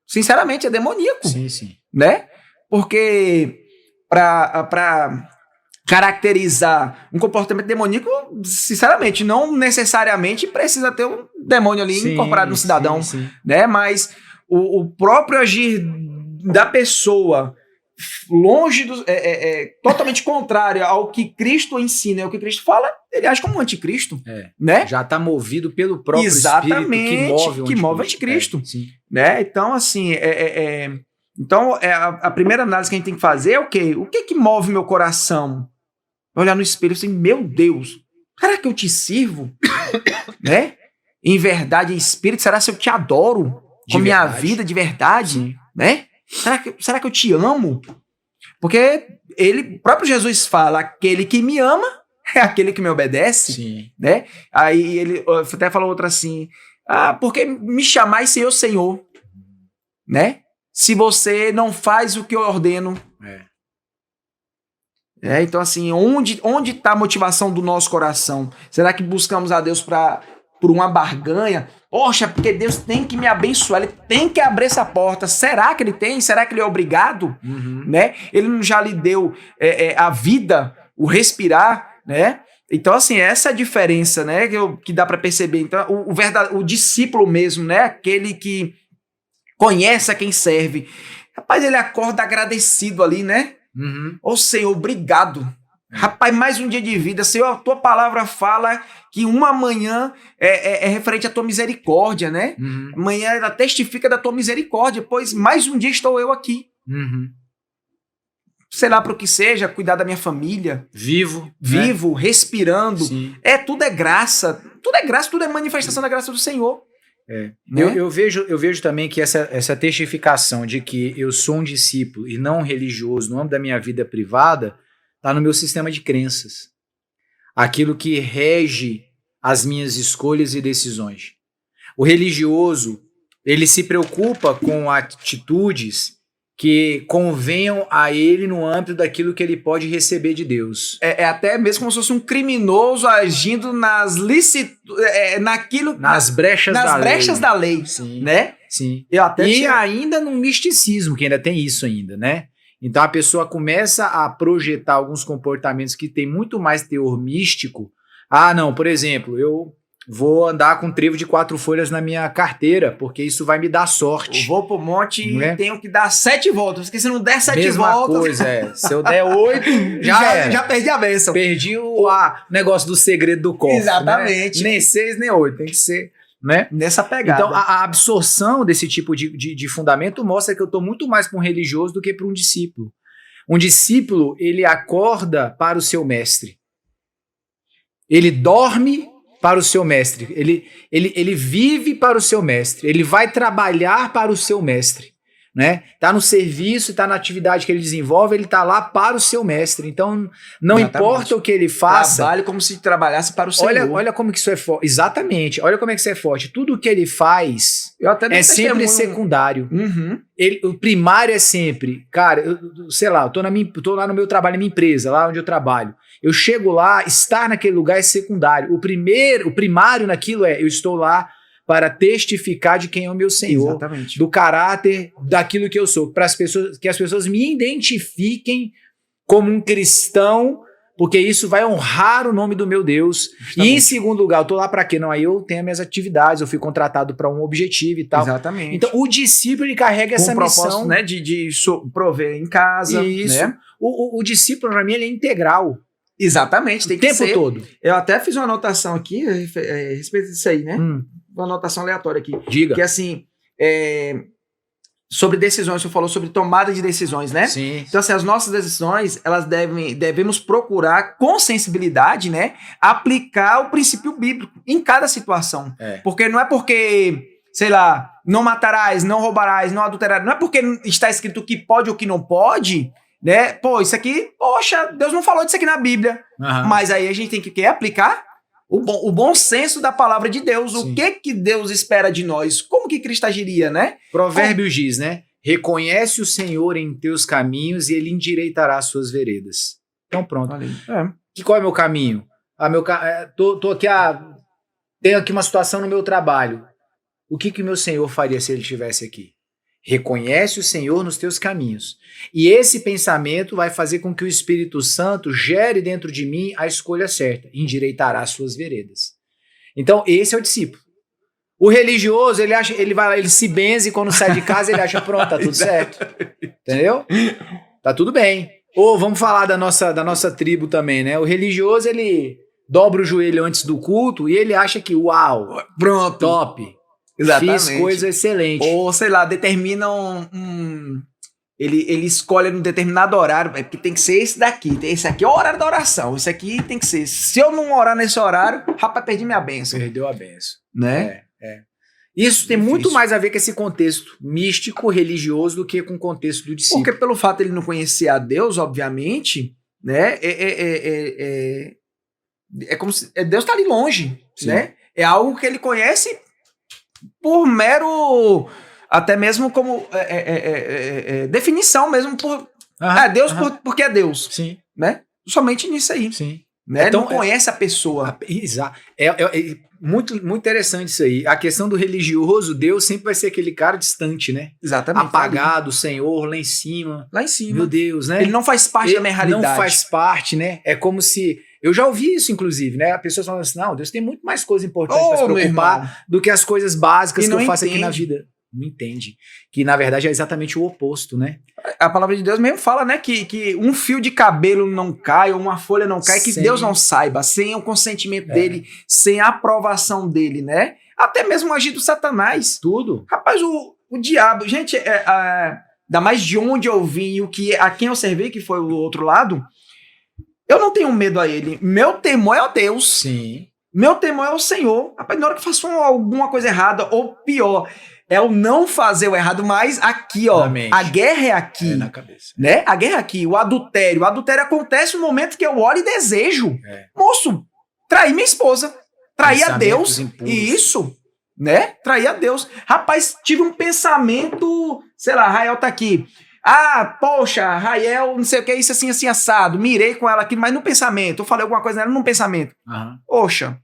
Sinceramente, é demoníaco. Sim, sim. Né? Porque para caracterizar um comportamento demoníaco, sinceramente, não necessariamente precisa ter um demônio ali incorporado no cidadão, né? Mas o próprio agir da pessoa longe totalmente contrário ao que Cristo ensina, ao que Cristo fala, ele age como um anticristo, né? Já está movido pelo próprio espírito que move o anticristo, né? Então, assim, então, a primeira análise que a gente tem que fazer é o quê? O que move meu coração? Olhar no espelho e assim, meu Deus, será que eu te sirvo? Né? Em verdade, em espírito, será que eu te adoro com minha vida de verdade? Né? Será que eu te amo? Porque o próprio Jesus fala, aquele que me ama é aquele que me obedece. Né? Aí ele até falou outra assim, porque me chamais Senhor, Senhor, né? Se você não faz o que eu ordeno. Então, assim, onde está a motivação do nosso coração? Será que buscamos a Deus por uma barganha? Poxa, porque Deus tem que me abençoar, Ele tem que abrir essa porta. Será que Ele tem? Será que Ele é obrigado? Né? Ele já lhe deu a vida, o respirar, né? Então, assim, essa é a diferença, né? Que dá para perceber. Então, o discípulo mesmo, né? Aquele que conhece a quem serve. Rapaz, ele acorda agradecido ali, né? Ô Senhor, obrigado. Rapaz, mais um dia de vida. Senhor, a tua palavra fala que uma manhã é referente à tua misericórdia, né? Amanhã ela testifica da tua misericórdia, pois mais um dia estou eu aqui. Sei lá para o que seja, cuidar da minha família. Vivo, né? Respirando. Tudo é graça. Tudo é graça, tudo é manifestação da graça do Senhor. Né? Eu vejo também que essa testificação de que eu sou um discípulo e não um religioso no âmbito da minha vida privada está no meu sistema de crenças. Aquilo que rege as minhas escolhas e decisões. O religioso, ele se preocupa com atitudes que convenham a ele no âmbito daquilo que ele pode receber de Deus. Até mesmo como se fosse um criminoso agindo nas brechas da lei, né? Sim. E ainda no misticismo, que ainda tem isso ainda, né? Então a pessoa começa a projetar alguns comportamentos que tem muito mais teor místico. Não, por exemplo, eu vou andar com um trevo de 4 folhas na minha carteira, porque isso vai me dar sorte. Eu vou pro monte e tenho que dar 7 voltas, porque se não der 7 Mesma voltas... coisa, se eu der 8, já perdi a bênção. Perdi o negócio do segredo do cofre. Exatamente. Né? Nem 6, nem 8, tem que ser... Né? Nessa pegada. Então, a absorção desse tipo de fundamento mostra que eu estou muito mais para um religioso do que para um discípulo. Um discípulo, ele acorda para o seu mestre. Ele dorme para o seu mestre. Ele vive para o seu mestre. Ele vai trabalhar para o seu mestre. Né? Tá no serviço, tá na atividade que ele desenvolve, ele tá lá para o seu mestre. Então, não importa o que ele faça. Trabalhe como se trabalhasse para o Senhor. Olha como que isso é forte. Exatamente. Olha como é que isso é forte. Tudo o que ele faz é sempre secundário. O primário é sempre, cara, eu tô lá no meu trabalho, na minha empresa, lá onde eu trabalho. Eu chego lá, estar naquele lugar é secundário. O primário naquilo eu estou lá para testificar de quem é o meu Senhor, exatamente, do caráter, daquilo que eu sou, para que as pessoas me identifiquem como um cristão, porque isso vai honrar o nome do meu Deus. Justamente. E em segundo lugar, eu tô lá para quê? Não, aí eu tenho as minhas atividades, eu fui contratado para um objetivo e tal. Exatamente. Então, o discípulo, ele carrega essa missão, né, de prover em casa. Isso. Né? O discípulo, para mim, ele é integral. Exatamente, tem que ser. O tempo todo. Eu até fiz uma anotação aqui a respeito disso aí, né? Uma anotação aleatória aqui. Diga. Que assim, sobre decisões, você falou sobre tomada de decisões, né? Sim. Então, assim, as nossas decisões, elas devemos procurar, com sensibilidade, né, aplicar o princípio bíblico em cada situação. Porque não é porque, sei lá, não matarás, não roubarás, não adulterarás, não é porque está escrito o que pode ou o que não pode, né? Pô, isso aqui, poxa, Deus não falou disso aqui na Bíblia. Mas aí a gente tem que aplicar o bom senso da palavra de Deus. Sim. O que Deus espera de nós? Como que Cristo agiria, né? Provérbios diz, né? reconhece o Senhor em teus caminhos e ele endireitará as suas veredas. Então pronto. Qual é meu caminho? Tô aqui, tenho aqui uma situação no meu trabalho. O que meu Senhor faria se ele estivesse aqui? Reconhece o Senhor nos teus caminhos. E esse pensamento vai fazer com que o Espírito Santo gere dentro de mim a escolha certa. Endireitará as suas veredas. Então, esse é o discípulo. O religioso, ele se benze quando sai de casa, ele acha, pronto, tá tudo certo. Entendeu? Tá tudo bem. Ou vamos falar da nossa tribo também, né? O religioso, ele dobra o joelho antes do culto e ele acha que, uau, pronto, top. Exatamente. Fiz coisa excelente. Ou, sei lá, determina Ele escolhe num determinado horário, porque tem que ser esse daqui. Esse aqui é o horário da oração. Esse aqui tem que ser. Se eu não orar nesse horário, rapaz, perdi minha bênção. Perdeu a bênção. Né? Isso tem muito mais a ver com esse contexto místico, religioso, do que com o contexto do discípulo. Porque pelo fato de ele não conhecer a Deus, obviamente, né? É como se Deus está ali longe, Sim. né? É algo que ele conhece por mero, até mesmo como definição mesmo por Deus porque é Deus. Sim. Né? Somente nisso aí. Sim. Né? Então, não conhece a pessoa. Exato. É muito, muito interessante isso aí. A questão do religioso, Deus sempre vai ser aquele cara distante, né? Exatamente. Apagado, o Senhor, lá em cima. Lá em cima. Meu Deus, né? Ele não faz parte da minha realidade. Não faz parte, né? É como se... Eu já ouvi isso, inclusive, né? A pessoa falando assim, não, Deus tem muito mais coisas importantes para se preocupar do que as coisas básicas que eu faço aqui na vida. Não entende. Que, na verdade, é exatamente o oposto, né? A palavra de Deus mesmo fala, né? Que um fio de cabelo não cai, ou uma folha não cai, que Deus não saiba, sem o consentimento dele, sem a aprovação dele, né? Até mesmo o agir do Satanás. Tudo. Rapaz, o diabo... Gente, ainda mais de onde eu vim e a quem eu servi, que foi o outro lado, eu não tenho medo a ele. Meu temor é a Deus. Sim. Meu temor é o Senhor. Rapaz, na hora que eu faço alguma coisa errada, ou pior... É o não fazer o errado, mas aqui, ó, a guerra é aqui. É na cabeça. Né? A guerra é aqui, o adultério. O adultério acontece no momento que eu olho e desejo. Moço, trair minha esposa, trair a Deus. Impuros. Isso, né? Trair a Deus. Rapaz, tive um pensamento, sei lá, Rael tá aqui. Ah, poxa, Rael, não sei o que, isso assim, assim, assado. Mirei com ela aqui, mas no pensamento. Eu falei alguma coisa nela no pensamento. Poxa.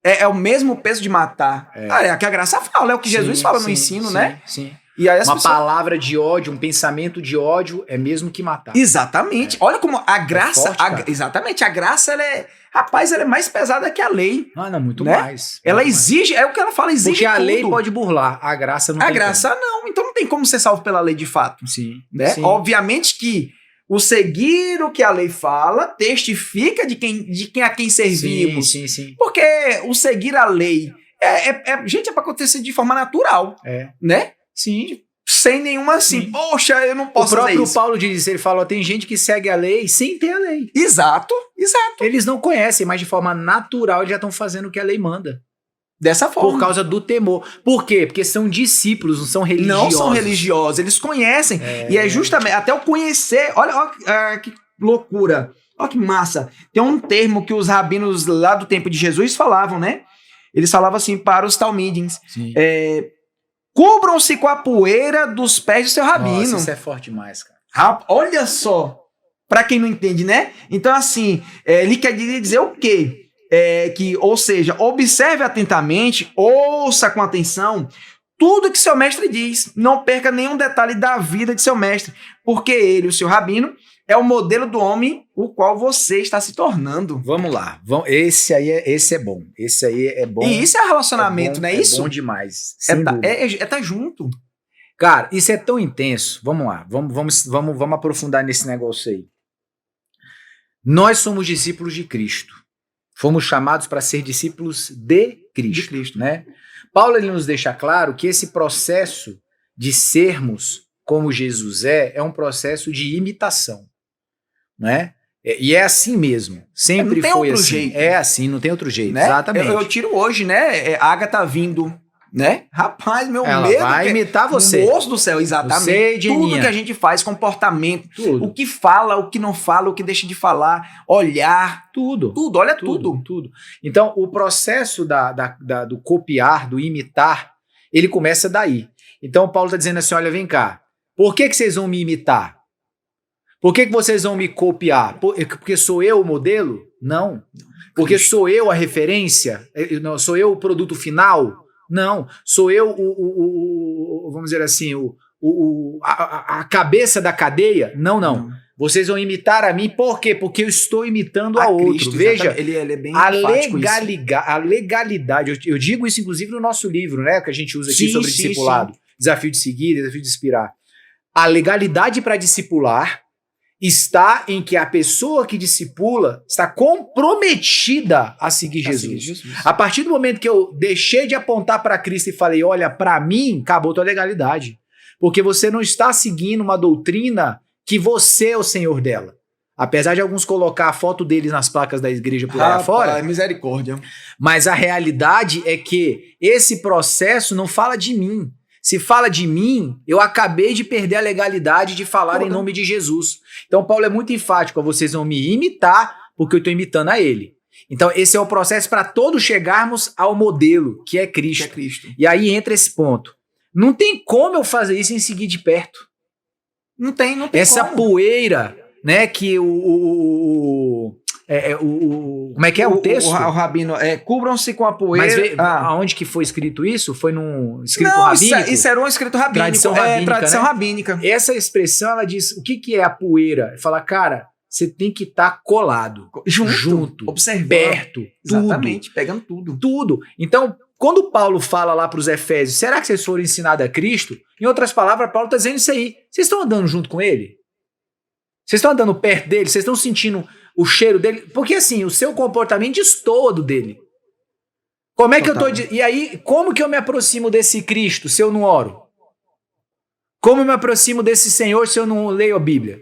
É o mesmo peso de matar. É que a graça fala, é o que Jesus fala no ensino, né? Sim. E aí palavra de ódio, um pensamento de ódio é mesmo que matar. Exatamente. Olha como a graça... exatamente. A graça, ela é... Rapaz, ela é mais pesada que a lei. Não, muito mais. Ela exige... É o que ela fala, exige porque a tudo. lei pode burlar, a graça não tem. A graça não. Então não tem como ser salvo pela lei de fato. Sim. Né? Sim. Obviamente que o seguir o que a lei fala testifica de quem servimos. Sim. Porque o seguir a lei gente, é para acontecer de forma natural. Né? Sim. Sem nenhuma assim, poxa, eu não posso fazer isso. O próprio Paulo diz, ele falou, tem gente que segue a lei sem ter a lei. Exato. Eles não conhecem, mas de forma natural eles já estão fazendo o que a lei manda. Dessa forma. Por causa do temor. Por quê? Porque são discípulos, não são religiosos. Não são religiosos, eles conhecem. E é justamente, até o conhecer, olha que loucura, olha que massa. Tem um termo que os rabinos lá do tempo de Jesus falavam, né? Eles falavam assim para os talmidins. Cubram-se com a poeira dos pés do seu rabino. Nossa, isso é forte demais, cara. Olha só, para quem não entende, né? Então assim, ele quer dizer o quê? Ou seja, observe atentamente, ouça com atenção tudo que seu mestre diz. Não perca nenhum detalhe da vida de seu mestre, porque ele, o seu rabino, é o modelo do homem o qual você está se tornando. Vamos lá. Esse é bom. Esse aí é bom. E isso é relacionamento, não é isso? É bom demais. Tá junto. Cara, isso é tão intenso. Vamos lá. Vamos aprofundar nesse negócio aí. Nós somos discípulos de Cristo. Fomos chamados para ser discípulos de Cristo. Né? Paulo ele nos deixa claro que esse processo de sermos como Jesus é um processo de imitação. Né? E é assim mesmo. Sempre foi assim. Jeito. É assim, não tem outro jeito. Né? Exatamente. Eu tiro hoje, né? A Agatha vindo, né? Rapaz, meu ela medo... vai imitar você. Moço do céu, exatamente. Tudo que a gente faz, comportamento, tudo. O que fala, o que não fala, o que deixa de falar, olhar, tudo. Olha tudo. Então, o processo do copiar, do imitar, ele começa daí. Então, Paulo está dizendo assim, olha, vem cá. Por que vocês vão me imitar? Por que vocês vão me copiar? Porque sou eu o modelo? Não. Porque sou eu a referência? Não, sou eu o produto final? Não. Sou eu vamos dizer assim, a cabeça da cadeia? Não. Vocês vão imitar a mim, por quê? Porque eu estou imitando a outro. Cristo, veja, ele é bem a legalidade, eu digo isso inclusive no nosso livro, né, que a gente usa aqui sobre discipulado, desafio de seguir, desafio de inspirar. A legalidade para discipular está em que a pessoa que discipula está comprometida a seguir Jesus. A partir do momento que eu deixei de apontar para Cristo e falei, olha, para mim, acabou tua legalidade. Porque você não está seguindo uma doutrina que você é o senhor dela. Apesar de alguns colocar a foto deles nas placas da igreja por aí afora. Misericórdia. Mas a realidade é que esse processo não fala de mim. Se fala de mim, eu acabei de perder a legalidade de falar em nome de Jesus. Então Paulo é muito enfático, vocês vão me imitar porque eu estou imitando a ele. Então esse é o processo para todos chegarmos ao modelo, que é Cristo. E aí entra esse ponto. Não tem como eu fazer isso sem seguir de perto. Não tem essa como. Poeira, né, que como é que é o texto? O rabino, cubram-se com a poeira. Mas aonde que foi escrito isso? Foi num escrito rabínico? Isso era um escrito rabínico. Tradição rabínica. Essa expressão, ela diz, o que é a poeira? Fala, cara, você tem que estar colado. Junto. Observando. Perto. Exatamente, pegando tudo. Tudo. Então, quando Paulo fala lá para os Efésios, será que vocês foram ensinados a Cristo? Em outras palavras, Paulo está dizendo isso aí. Vocês estão andando junto com ele? Vocês estão andando perto dele? Vocês estão sentindo o cheiro dele? Porque assim, o seu comportamento destoa do dele. Como é que eu tô... E aí, como que eu me aproximo desse Cristo se eu não oro? Como eu me aproximo desse Senhor se eu não leio a Bíblia?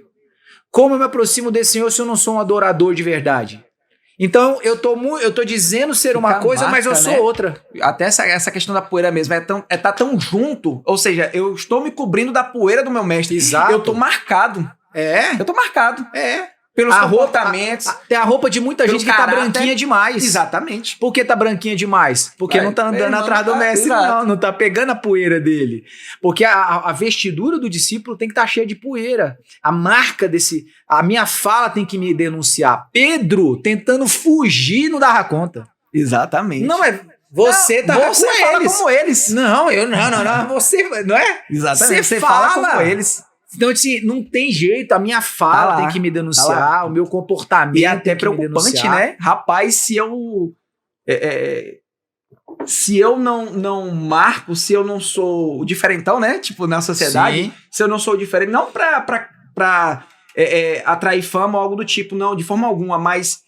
Como eu me aproximo desse Senhor se eu não sou um adorador de verdade? Então, eu tô dizendo ser uma coisa, mas eu sou outra. Até essa questão da poeira mesmo, tá tão junto, ou seja, eu estou me cobrindo da poeira do meu mestre. Exato. Eu tô marcado. Eu tô marcado. Pelos comportamentos. Tem a roupa de muita gente que tá branquinha demais. Exatamente. Por que tá branquinha demais? Porque não tá andando atrás do mestre, não tá pegando a poeira dele. Porque a vestidura do discípulo tem que estar cheia de poeira. A marca a minha fala tem que me denunciar. Pedro, tentando fugir, não dava conta. Exatamente. Não é... Você fala como eles. Não, eu não. Você, não é? Exatamente. Você fala como eles. Então, assim, não tem jeito, a minha fala tem que me denunciar, o meu comportamento e é até preocupante, né? Rapaz, se eu não marco, se eu não sou o diferentão, né? Tipo, na sociedade, Sim. Se eu não sou o diferente, não pra atrair fama ou algo do tipo, não, de forma alguma, mas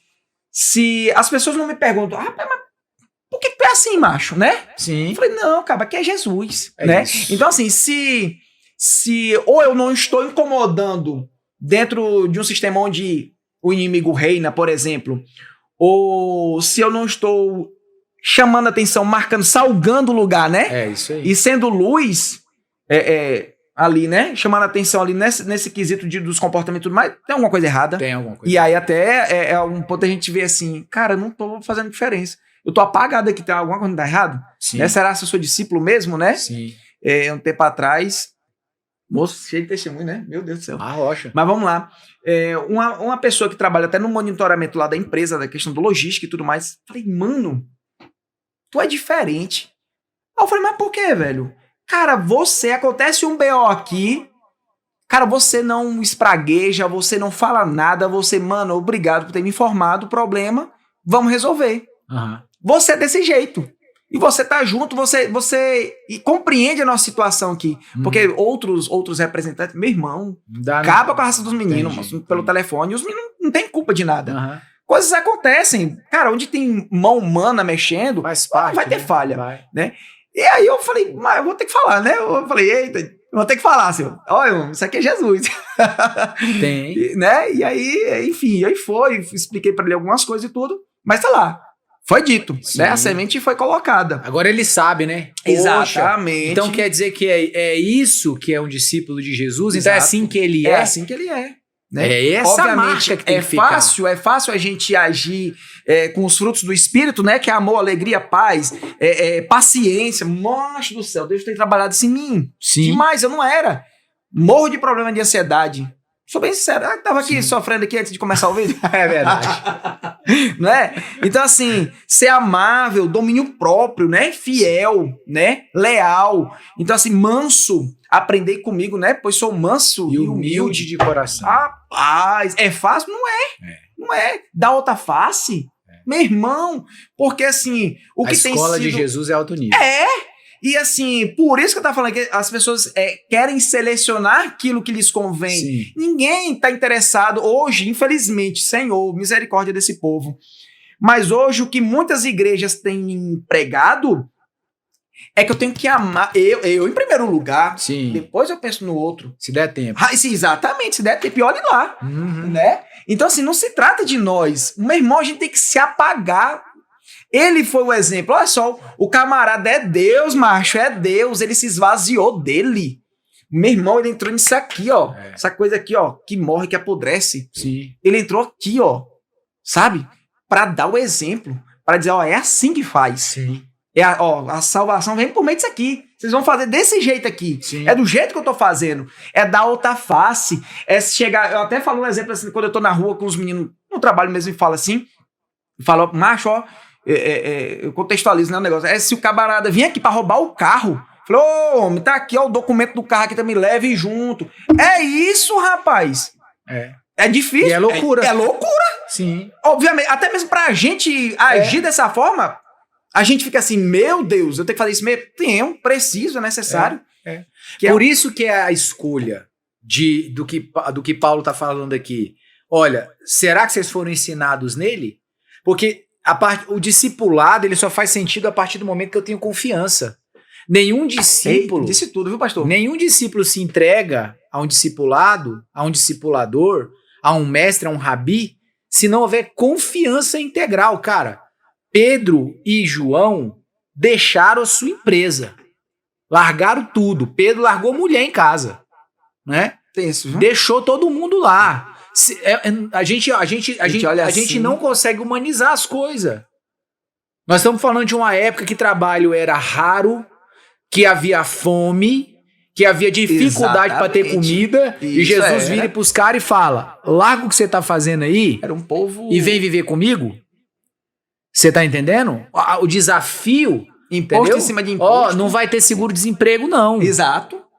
se as pessoas não me perguntam, rapaz, mas por que tu é assim, macho, né? Sim. Eu falei, não, cara, aqui é Jesus, né? Isso. Então, assim, se ou eu não estou incomodando dentro de um sistema onde o inimigo reina, por exemplo, ou se eu não estou chamando atenção, marcando, salgando o lugar, né? Isso aí. E sendo luz ali, né? Chamando atenção ali nesse quesito dos comportamentos e tudo mais, tem alguma coisa errada. Tem alguma coisa. E aí até é um ponto a gente vê assim, cara, eu não tô fazendo diferença. Eu tô apagado aqui, tem alguma coisa que tá errado? Né? Será que eu sou discípulo mesmo, né? Sim. Um tempo atrás... Moço, cheio de testemunho, né? Meu Deus do céu. Rocha. Mas vamos lá. Uma pessoa que trabalha até no monitoramento lá da empresa, da questão do logística e tudo mais. Falei, mano, tu é diferente. Aí eu falei, mas por quê, velho? Cara, acontece um BO aqui, cara, você não espragueja, você não fala nada, mano, obrigado por ter me informado o problema, vamos resolver. Você é desse jeito. E você tá junto, você compreende a nossa situação aqui. Porque outros representantes, meu irmão, acaba com a raça dos meninos pelo telefone, e os meninos não têm culpa de nada. Coisas acontecem. Cara, onde tem mão humana mexendo, vai ter falha. Né? E aí eu falei, mas eu vou ter que falar, né? Eu falei, eita, eu vou ter que falar, senhor. Olha, isso aqui é Jesus. Tem. Né? E aí, enfim, aí expliquei pra ele algumas coisas e tudo, mas tá lá. Foi dito, né? A semente foi colocada. Agora ele sabe, né? Exatamente. Então quer dizer que é isso que é um discípulo de Jesus? Exato. Então é assim que ele é? É assim que ele é. Né? É essa marca que tem que ficar. É fácil a gente agir com os frutos do Espírito, né? Que é amor, alegria, paz, paciência. Monstro do céu, Deus tem trabalhado isso em mim. Sim. Demais, eu não era. Morro de problema de ansiedade. Sou bem sincero, eu tava aqui sofrendo aqui antes de começar o vídeo. É verdade. Não é? Então, assim, ser amável, domínio próprio, né? Fiel, né? Leal. Então, assim, manso. Aprendei comigo, né? Pois sou manso E humilde de coração. Rapaz, é fácil? Não é. Não é. Dá outra face? Meu irmão. Porque, assim, o que tem sido... A escola de Jesus é alto nível. E assim, por isso que eu tava falando que as pessoas querem selecionar aquilo que lhes convém. Sim. Ninguém tá interessado hoje, infelizmente, Senhor, misericórdia desse povo. Mas hoje o que muitas igrejas têm pregado é que eu tenho que amar eu em primeiro lugar, Sim. depois eu penso no outro. Se der tempo. Exatamente, se der tempo, olhe lá, Uhum. né? Então assim, não se trata de nós. Meu irmão, a gente tem que se apagar. Ele foi o exemplo. Olha só, o camarada é Deus, macho, é Deus. Ele se esvaziou dele. Meu irmão, ele entrou nisso aqui, ó. Essa coisa aqui, ó, que morre, que apodrece. Sim. Ele entrou aqui, ó, sabe? Pra dar o exemplo. Pra dizer, ó, é assim que faz. Sim. A salvação vem por meio disso aqui. Vocês vão fazer desse jeito aqui. Sim. É do jeito que eu tô fazendo. É dar outra face. É chegar... Eu até falo um exemplo assim, quando eu tô na rua com os meninos, no trabalho mesmo, e falo assim, falo, macho, ó, eu contextualizo, né, o negócio. Se o camarada vir aqui pra roubar o carro, falou, ô, homem, tá aqui, ó, o documento do carro aqui, também leve junto. É isso, rapaz. É difícil. E é loucura. É loucura. Sim. Obviamente, até mesmo pra gente agir dessa forma, a gente fica assim, meu Deus, eu tenho que fazer isso mesmo. Preciso, é necessário. Por isso que é a escolha do que Paulo tá falando aqui. Olha, será que vocês foram ensinados nele? Porque o discipulado ele só faz sentido a partir do momento que eu tenho confiança. Nenhum discípulo... Disse tudo, viu, pastor? Nenhum discípulo se entrega a um discipulado, a um discipulador, a um mestre, a um rabi, se não houver confiança integral, cara. Pedro e João deixaram a sua empresa. Largaram tudo. Pedro largou mulher em casa, né? Tenso, viu? Deixou todo mundo lá. A gente não consegue humanizar as coisas. Nós estamos falando de uma época que trabalho era raro, que havia fome, que havia dificuldade para ter comida, e Jesus vira para os caras e fala, larga o que você está fazendo aí era um povo... e vem viver comigo. Você tá entendendo? O desafio... Imposto entendeu? em cima de imposto. Não vai ter seguro-desemprego, não. Exato.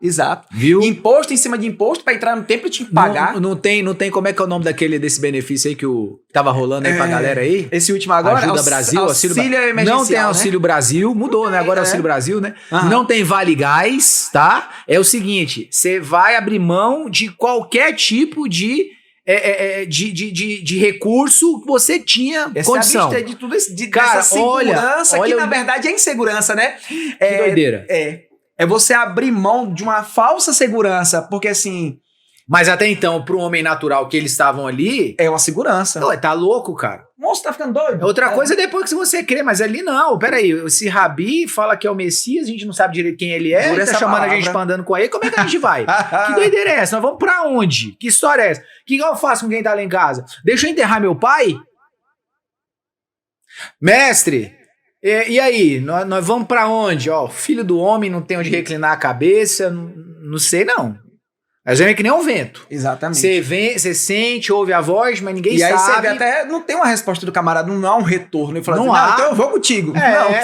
Viu? Imposto em cima de imposto pra entrar no templo e te pagar. Não tem como é que é o nome desse benefício aí que tava rolando aí pra galera aí? Esse último agora? Ajuda Brasil, auxílio emergencial, não tem Auxílio Brasil, mudou, né? Agora é Auxílio Brasil, né? Aham. Não tem Vale Gás, tá? É o seguinte, você vai abrir mão de qualquer tipo de recurso que você tinha condição. De tudo isso, Cara, dessa segurança, olha, que na verdade é insegurança, né? Que doideira. É você abrir mão de uma falsa segurança, porque assim... Mas até então, pro homem natural que eles estavam ali... É uma segurança. Tá louco, cara. O monstro tá ficando doido. Outra coisa é depois que você crê, mas ali não. Peraí, esse Rabi fala que é o Messias, a gente não sabe direito quem ele é, ele tá chamando a gente pra andando com ele, como é que a gente vai? Que doideira é essa? Nós vamos pra onde? Que história é essa? O que eu faço com quem tá lá em casa? Deixa eu enterrar meu pai? Mestre, e aí? Nós vamos pra onde? Ó, filho do homem não tem onde reclinar a cabeça, não sei não. Mas é que nem um vento. Exatamente. Você sente, ouve a voz, mas ninguém sabe. E aí você vê até, não tem uma resposta do camarada, não há um retorno. Ele fala não assim, há. Então eu vou contigo.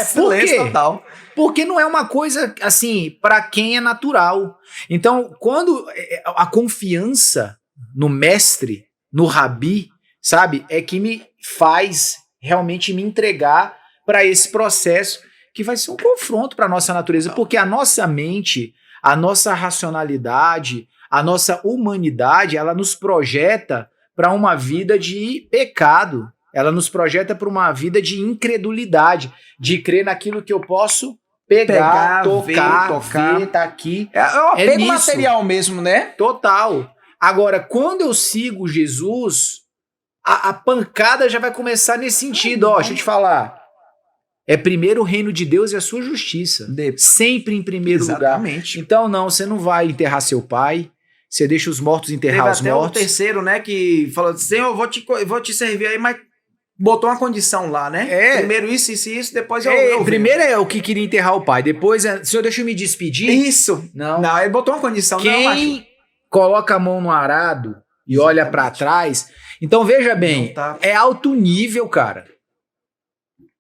Silêncio total. Porque não é uma coisa, assim, pra quem é natural. Então, quando a confiança no mestre, no rabi, sabe, é que me faz realmente me entregar para esse processo que vai ser um confronto para nossa natureza, porque a nossa mente, a nossa racionalidade, a nossa humanidade, ela nos projeta para uma vida de pecado, ela nos projeta para uma vida de incredulidade, de crer naquilo que eu posso pegar tocar, ver, tá aqui. É um apego material mesmo, né? Total. Agora, quando eu sigo Jesus, a pancada já vai começar nesse sentido. Ó, deixa eu te falar. É primeiro o reino de Deus e a sua justiça. Sempre em primeiro lugar. Então, não, você não vai enterrar seu pai. Você deixa os mortos enterrar os mortos. Até o terceiro, né, que falou, Senhor, eu vou te servir aí, mas botou uma condição lá, né? Primeiro isso, depois eu primeiro é o que queria enterrar o pai. Depois, Senhor, deixa eu me despedir. Isso. Não, ele botou uma condição. coloca a mão no arado e olha pra trás. Então, veja bem, é alto nível, cara.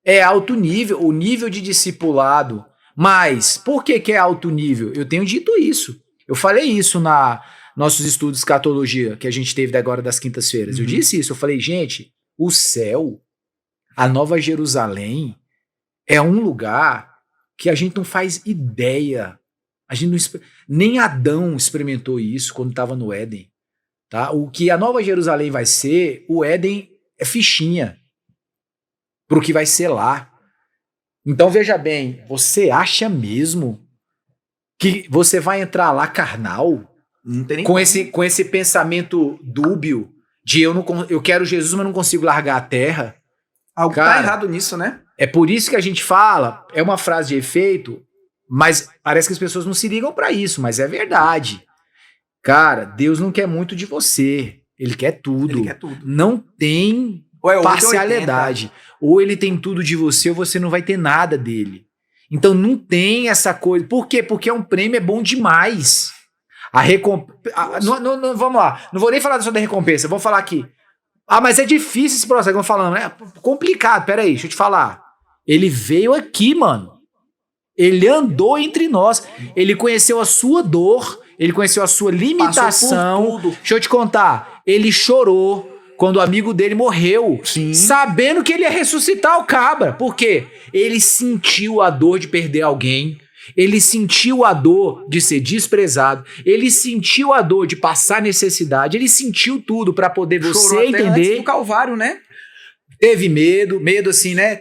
É alto nível, o nível de discipulado. Mas, por que é alto nível? Eu tenho dito isso. Eu falei isso na nossos estudos de escatologia, que a gente teve agora das quintas-feiras. Eu disse isso, eu falei, gente, o céu, a Nova Jerusalém, é um lugar que a gente não faz ideia. A gente não, nem Adão experimentou isso quando estava no Éden. Tá? O que a Nova Jerusalém vai ser, o Éden é fichinha para o que vai ser lá. Então veja bem, você acha mesmo que você vai entrar lá carnal? Não tem nem com esse pensamento dúbio de eu quero Jesus, mas não consigo largar a terra? Algo tá errado nisso, né? É por isso que a gente fala, é uma frase de efeito, mas parece que as pessoas não se ligam para isso, mas é verdade. Cara, Deus não quer muito de você. Ele quer tudo. Ele quer tudo. Não tem parcialidade. Ou ele tem tudo de você, ou você não vai ter nada dele. Então não tem essa coisa. Por quê? Porque um prêmio é bom demais. Vamos lá. Não vou nem falar só da recompensa. Vou falar aqui. Ah, mas é difícil esse processo. Vamos falando, né? Complicado. Peraí, deixa eu te falar. Ele veio aqui, mano. Ele andou entre nós. Ele conheceu a sua dor. Ele conheceu a sua limitação. Deixa eu te contar. Ele chorou quando o amigo dele morreu. Sim. Sabendo que ele ia ressuscitar o cabra. Por quê? Ele sentiu a dor de perder alguém. Ele sentiu a dor de ser desprezado. Ele sentiu a dor de passar necessidade. Ele sentiu tudo para poder você entender. Antes do Calvário, né? Teve medo assim, né?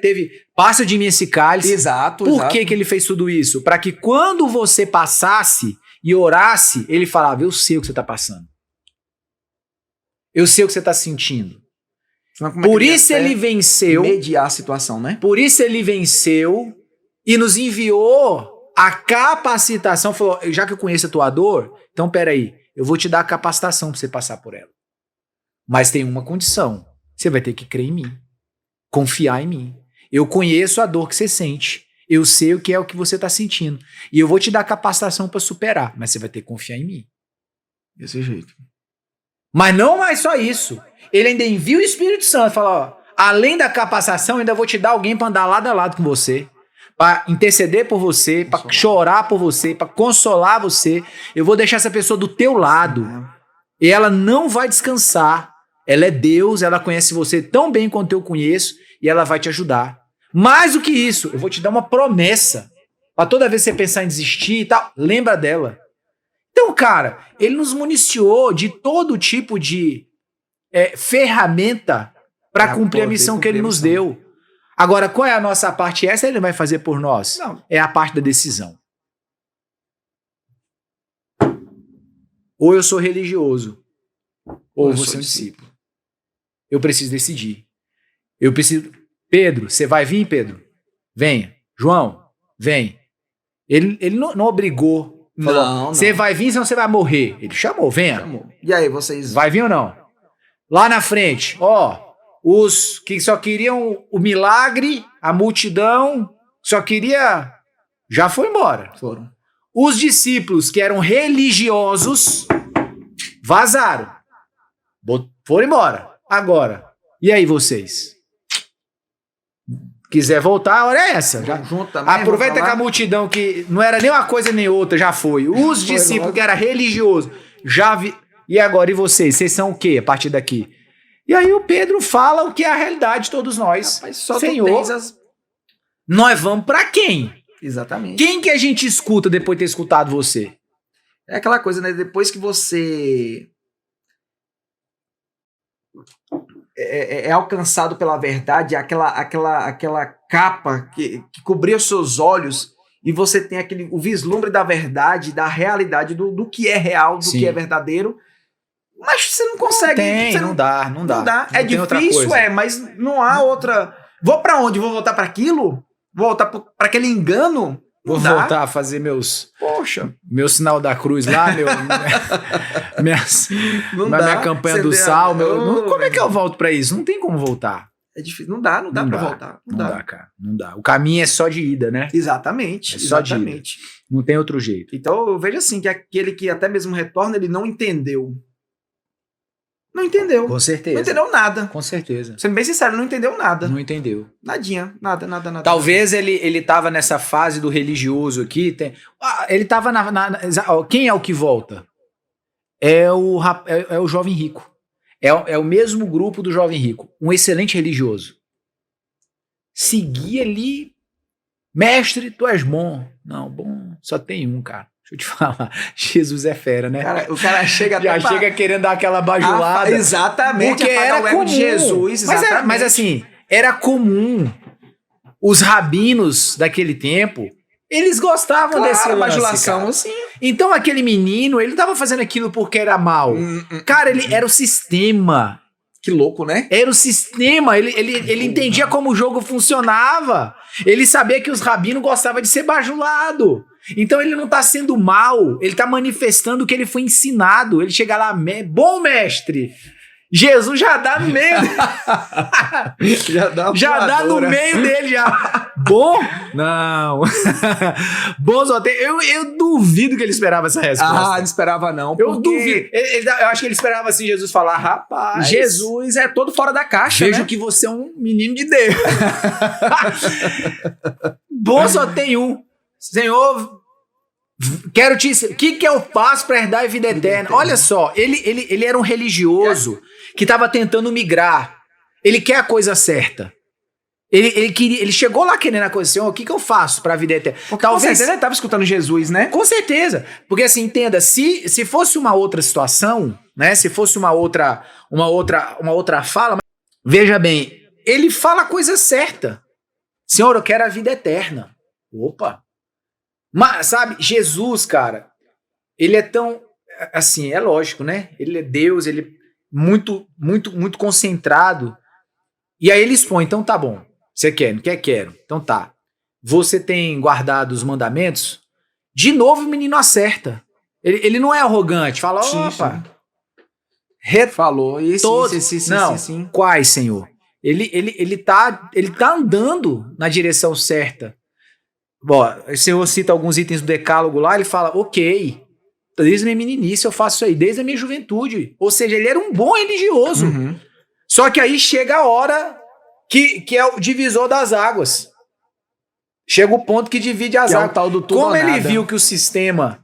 Passa de mim esse cálice. Exato. Por que ele fez tudo isso? Para que quando você passasse e orasse, ele falava, eu sei o que você tá passando. Eu sei o que você tá sentindo. Por isso ele venceu. Mediar a situação, né? Por isso ele venceu e nos enviou a capacitação. Falou, já que eu conheço a tua dor, então peraí, eu vou te dar a capacitação para você passar por ela. Mas tem uma condição. Você vai ter que crer em mim. Confiar em mim. Eu conheço a dor que você sente. Eu sei o que é o que você está sentindo. E eu vou te dar capacitação para superar. Mas você vai ter que confiar em mim. Desse jeito. Mas não mais só isso. Ele ainda envia o Espírito Santo. Fala, ó, além da capacitação, ainda vou te dar alguém para andar lado a lado com você. Para interceder por você, para chorar por você, para consolar você. Eu vou deixar essa pessoa do teu lado. E ela não vai descansar. Ela é Deus, ela conhece você tão bem quanto eu conheço e ela vai te ajudar. Mais do que isso, eu vou te dar uma promessa. Para toda vez que você pensar em desistir e tal, lembra dela. Então, cara, ele nos municiou de todo tipo de ferramenta para cumprir a missão que ele nos deu. Agora, qual é a nossa parte? Essa ele vai fazer por nós. Não. É a parte da decisão. Ou eu sou religioso, ou eu sou discípulo. Eu preciso decidir. Eu preciso... Pedro, você vai vir, Pedro? Venha. João, vem. Ele não obrigou. Falou, você vai vir, senão você vai morrer. Ele chamou, venha. Chamou. E aí, vocês... Vai vir ou não? Lá na frente, ó... Os que só queriam o milagre, a multidão, só queria... Já foi embora. Foram. Os discípulos que eram religiosos vazaram. Foram embora. Agora. E aí vocês? Quiser voltar, a hora é essa. Já. Aproveita que a multidão que não era nem uma coisa nem outra, já foi. Os discípulos que eram religiosos, já vi... E agora, e vocês? Vocês são o quê a partir daqui? E aí o Pedro fala o que é a realidade de todos nós. Rapaz, só Senhor, nós vamos pra quem? Exatamente. Quem que a gente escuta depois de ter escutado você? É aquela coisa, né? Depois que você é alcançado pela verdade, aquela capa que cobria os seus olhos e você tem o vislumbre da verdade, da realidade, do que é real, do que é verdadeiro. Mas você não consegue. Não dá. Não é difícil, mas não há outra. Vou pra onde? Vou voltar pra aquilo? Vou voltar pra aquele engano? Vou voltar a fazer meu sinal da cruz lá, minha campanha do sal. Como é que eu volto pra isso? Não tem como voltar. É difícil. Não dá pra voltar. Não dá, cara. Não dá. O caminho é só de ida, né? Exatamente. É só de ida. Não tem outro jeito. Então eu vejo assim, que aquele que até mesmo retorna, ele não entendeu. Não entendeu. Com certeza. Não entendeu nada. Com certeza. Sendo bem sincero, não entendeu nada. Não entendeu. Nada. Talvez ele tava nessa fase do religioso aqui. Ele tava quem é o que volta? É o jovem rico. É o mesmo grupo do jovem rico. Um excelente religioso. Seguia ali. Mestre, tu és bom. Não, bom, só tem um, cara. Deixa eu te falar. Jesus é fera, né? O cara chega já chega querendo dar aquela bajulada. Exatamente. Porque era o ego comum. de Jesus. Exatamente. Mas assim, era comum. Os rabinos daquele tempo, eles gostavam desse lance, bajulação, cara. Assim. Então aquele menino, ele não tava fazendo aquilo porque era mal. Cara, ele era o sistema. Que louco, né? Era o sistema. Ele entendia como o jogo funcionava. Ele sabia que os rabinos gostavam de ser bajulado. Então ele não tá sendo mal, ele tá manifestando o que ele foi ensinado. Ele chega lá, bom mestre, Jesus já dá no meio já dá no meio dele já. Bom? Não. Bom só tem. Eu duvido que ele esperava essa resposta. Não esperava não. Eu duvido. Eu acho que ele esperava assim, Jesus falar, rapaz, Jesus é todo fora da caixa, vejo né? que você é um menino de Deus. Bom só tem um. Senhor, quero te... O que eu faço para herdar a vida eterna? Olha só, ele era um religioso que estava tentando migrar. Ele quer a coisa certa. Ele chegou lá querendo a coisa, Senhor, o que eu faço para a vida eterna? Porque talvez com certeza ele estava escutando Jesus, né? Com certeza. Porque assim, entenda, se fosse uma outra situação, né? Se fosse uma outra fala, veja bem, ele fala a coisa certa. Senhor, eu quero a vida eterna. Opa! Mas, sabe, Jesus, cara, ele é tão, assim, é lógico, né? Ele é Deus, ele é muito, muito, muito concentrado. E aí ele expõe, então tá bom, você quer, não quer? Quero. Então tá. Você tem guardado os mandamentos? De novo o menino acerta. Ele não é arrogante, fala, opa. Falou, e sim. Quais, Senhor? Ele tá andando na direção certa. Bom, o Senhor cita alguns itens do decálogo lá, ele fala, ok, desde a minha meninice eu faço isso aí, desde a minha juventude. Ou seja, ele era um bom religioso. Uhum. Só que aí chega a hora que é o divisor das águas. Chega o ponto que divide as águas. É o tal do tudo Como ou ele nada. viu que o sistema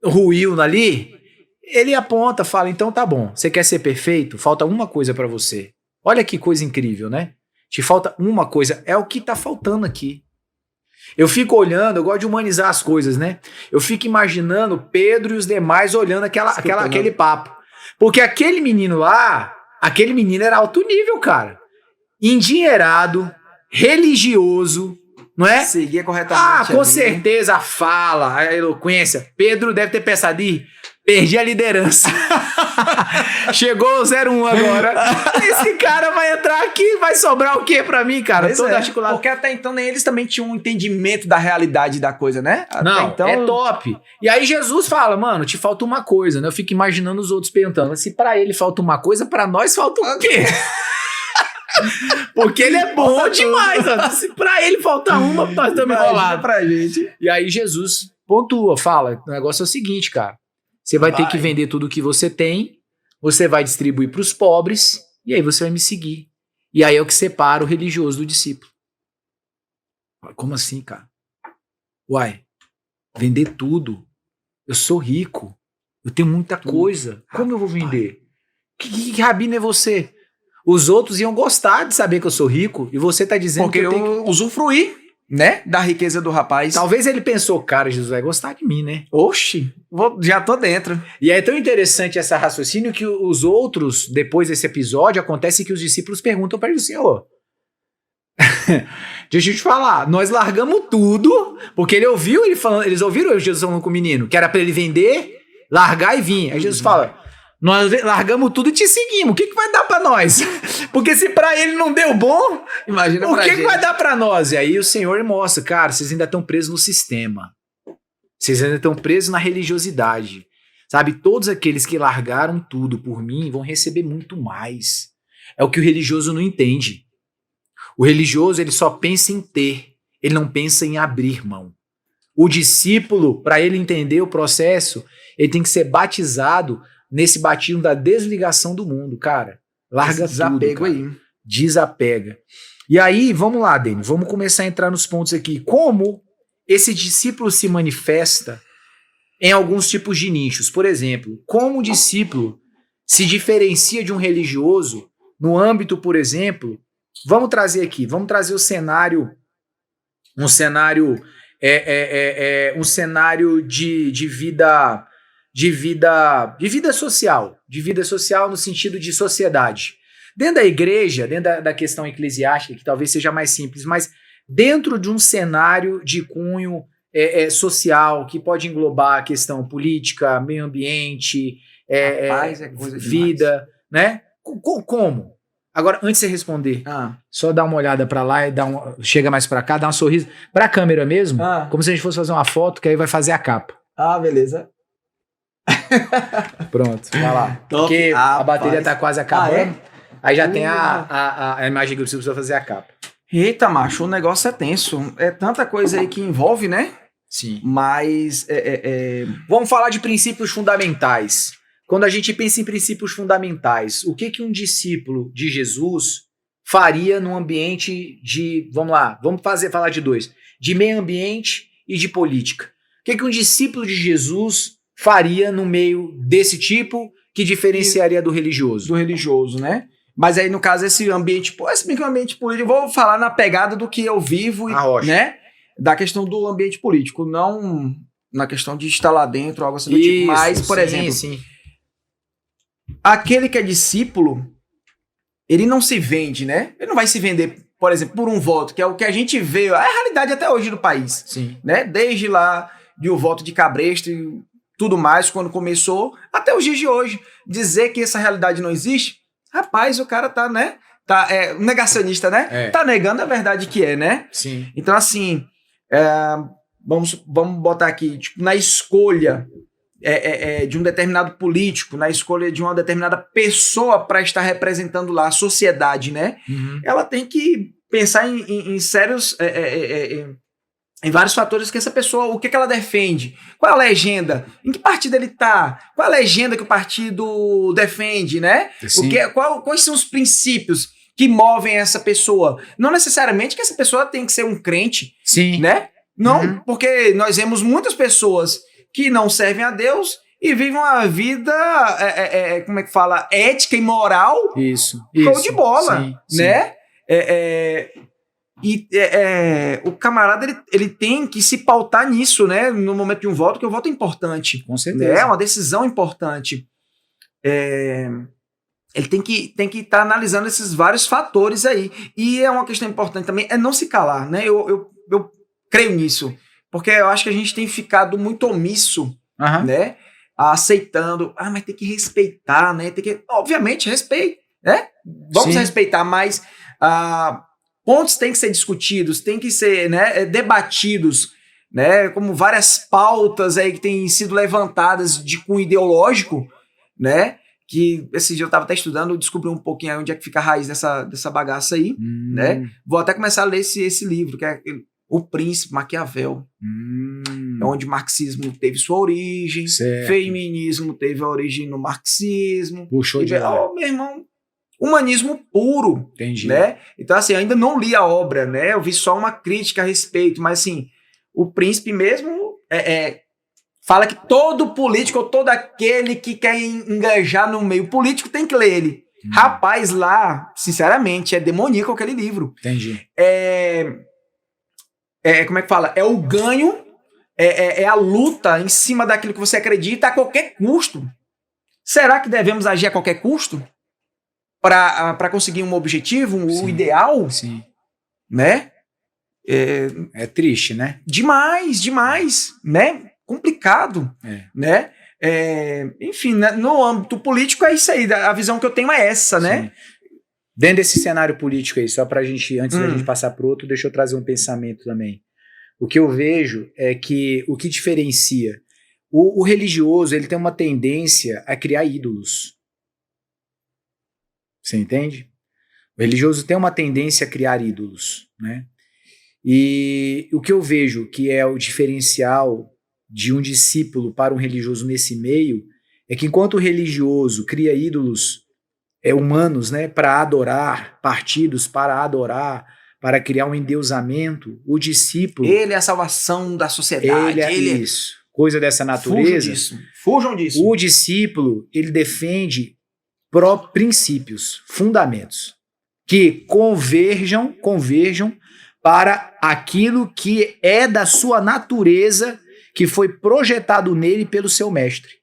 ruiu ali, ele aponta, fala, então tá bom, você quer ser perfeito? Falta uma coisa pra você. Olha que coisa incrível, né? Te falta uma coisa, é o que tá faltando aqui. Eu fico olhando, eu gosto de humanizar as coisas, né? Eu fico imaginando Pedro e os demais olhando aquele papo. Porque aquele menino era alto nível, cara. Endinheirado, religioso, não é? Seguia corretamente. Com certeza a fala, a eloquência. Pedro deve ter pensado, perdi a liderança. Chegou o 01 agora. Esse cara vai entrar aqui, vai sobrar o quê pra mim, cara? Todo articulado. Porque até então nem eles também tinham um entendimento da realidade da coisa, né? Não, então é top. E aí Jesus fala, mano, te falta uma coisa, né? Eu fico imaginando os outros perguntando, se pra ele falta uma coisa, pra nós falta o quê? Porque ele é bom demais, ó. Se pra ele falta uma, nós estamos enrolados. Pra gente. E aí Jesus pontua, fala, o negócio é o seguinte, cara. Você vai ter que vender tudo o que você tem, você vai distribuir para os pobres, e aí você vai me seguir. E aí é o que separa o religioso do discípulo. Como assim, cara? Uai, vender tudo. Eu sou rico. Eu tenho muita coisa. Como eu vou vender? Que rabino é você? Os outros iam gostar de saber que eu sou rico, e você tá dizendo porque que eu tenho que usufruir, né? Da riqueza do rapaz. Talvez ele pensou, cara, Jesus vai gostar de mim, né? Oxi, já tô dentro. E é tão interessante esse raciocínio que os outros, depois desse episódio, acontece que os discípulos perguntam para ele, Senhor, deixa eu te falar, nós largamos tudo, porque eles ouviram Jesus falando com o menino, que era para ele vender, largar e vir. Aí Jesus fala, nós largamos tudo e te seguimos, o que vai dar para nós? Porque se para ele não deu bom, imagina o que vai dar para nós? E aí o Senhor mostra, cara, vocês ainda estão presos no sistema. Vocês ainda estão presos na religiosidade. Sabe, todos aqueles que largaram tudo por mim vão receber muito mais. É o que o religioso não entende. O religioso, ele só pensa em ter, ele não pensa em abrir mão. O discípulo, para ele entender o processo, ele tem que ser batizado nesse batismo da desligação do mundo, cara. Larga Esse desapego tudo, cara. aí. Desapega. E aí, vamos lá, Denis, vamos começar a entrar nos pontos aqui. Como esse discípulo se manifesta em alguns tipos de nichos? Por exemplo, como o discípulo se diferencia de um religioso no âmbito, por exemplo, vamos trazer o cenário, um cenário de vida social no sentido de sociedade. Dentro da igreja, dentro da questão eclesiástica, que talvez seja mais simples, mas dentro de um cenário de cunho social, que pode englobar a questão política, meio ambiente, Rapaz, é coisa vida, né? Como? Agora, antes de você responder, só dá uma olhada pra lá e chega mais pra cá, dá um sorriso pra câmera mesmo, como se a gente fosse fazer uma foto, que aí vai fazer a capa. Beleza. Pronto, vai lá. Top. Porque a bateria tá quase acabando, aí já tem a a imagem que eu preciso fazer a capa. Eita, macho, o negócio é tenso. É tanta coisa aí que envolve, né? Sim. Mas vamos falar de princípios fundamentais. Quando a gente pensa em princípios fundamentais, o que um discípulo de Jesus faria num ambiente de, vamos lá, falar de dois, de meio ambiente e de política? O que um discípulo de Jesus faria no meio desse tipo que diferenciaria do religioso? Do religioso, né? Mas aí, no caso, esse ambiente político, eu vou falar na pegada do que eu vivo, né? Da questão do ambiente político, não na questão de estar lá dentro, algo assim do tipo. Mas, por exemplo, aquele que é discípulo, ele não se vende, né? Ele não vai se vender, por exemplo, por um voto, que é o que a gente vê, é a realidade até hoje do país. Sim. Né? Desde lá, de o voto de Cabresto e tudo mais, quando começou, até os dias de hoje. Dizer que essa realidade não existe, rapaz, o cara tá, né? Um negacionista, né? Tá negando a verdade que é, né? Sim. Então, assim, vamos botar aqui, tipo, na escolha de um determinado político, na escolha de uma determinada pessoa para estar representando lá a sociedade, né? Uhum. Ela tem que pensar em sérios... em vários fatores que essa pessoa, o que ela defende, qual é a legenda, em que partido ele tá, qual é a legenda que o partido defende, né? Quais são os princípios que movem essa pessoa? Não necessariamente que essa pessoa tem que ser um crente, sim, né? Não, porque nós vemos muitas pessoas que não servem a Deus e vivem uma vida, como é que fala, ética e moral, show de bola, né? O camarada, ele tem que se pautar nisso, né? No momento de um voto, que o voto é importante. Com certeza. É uma decisão importante. Ele tem que estar analisando esses vários fatores aí. E é uma questão importante também, é não se calar, né? Eu creio nisso. Porque eu acho que a gente tem ficado muito omisso, né? Aceitando, mas tem que respeitar, né? Obviamente, respeito, né? Vamos respeitar, mas... pontos têm que ser discutidos, têm que ser, né, debatidos, né, como várias pautas aí que têm sido levantadas de cunho ideológico, né, que esse dia eu estava até estudando, descobri um pouquinho aí onde é que fica a raiz dessa bagaça aí, né, vou até começar a ler esse livro, que é O Príncipe, Maquiavel, onde o marxismo teve sua origem, feminismo teve a origem no marxismo, puxou de lá. Meu irmão, humanismo puro. Entendi. Né? Então, assim, ainda não li a obra, né? Eu vi só uma crítica a respeito, mas, assim, o Príncipe mesmo fala que todo político ou todo aquele que quer engajar no meio político tem que ler ele. Rapaz, lá, sinceramente, é demoníaco aquele livro. Entendi. Como é que fala? É o ganho, é a luta em cima daquilo que você acredita a qualquer custo. Será que devemos agir a qualquer custo? Para conseguir um objetivo, um ideal, né? É triste, né? Demais, né? Complicado, né? Enfim, né? No âmbito político é isso aí, a visão que eu tenho é essa, né? Dentro desse cenário político aí, só pra gente, antes da gente passar pro outro, deixa eu trazer um pensamento também. O que eu vejo é que o que diferencia o religioso, ele tem uma tendência a criar ídolos. Você entende? O religioso tem uma tendência a criar ídolos, né? E o que eu vejo que é o diferencial de um discípulo para um religioso nesse meio é que enquanto o religioso cria ídolos humanos, né, para adorar, partidos para adorar, para criar um endeusamento, o discípulo... Ele é a salvação da sociedade. Ele é isso, coisa dessa natureza. Fujam disso. O discípulo, ele defende princípios, fundamentos, que converjam para aquilo que é da sua natureza, que foi projetado nele pelo seu mestre.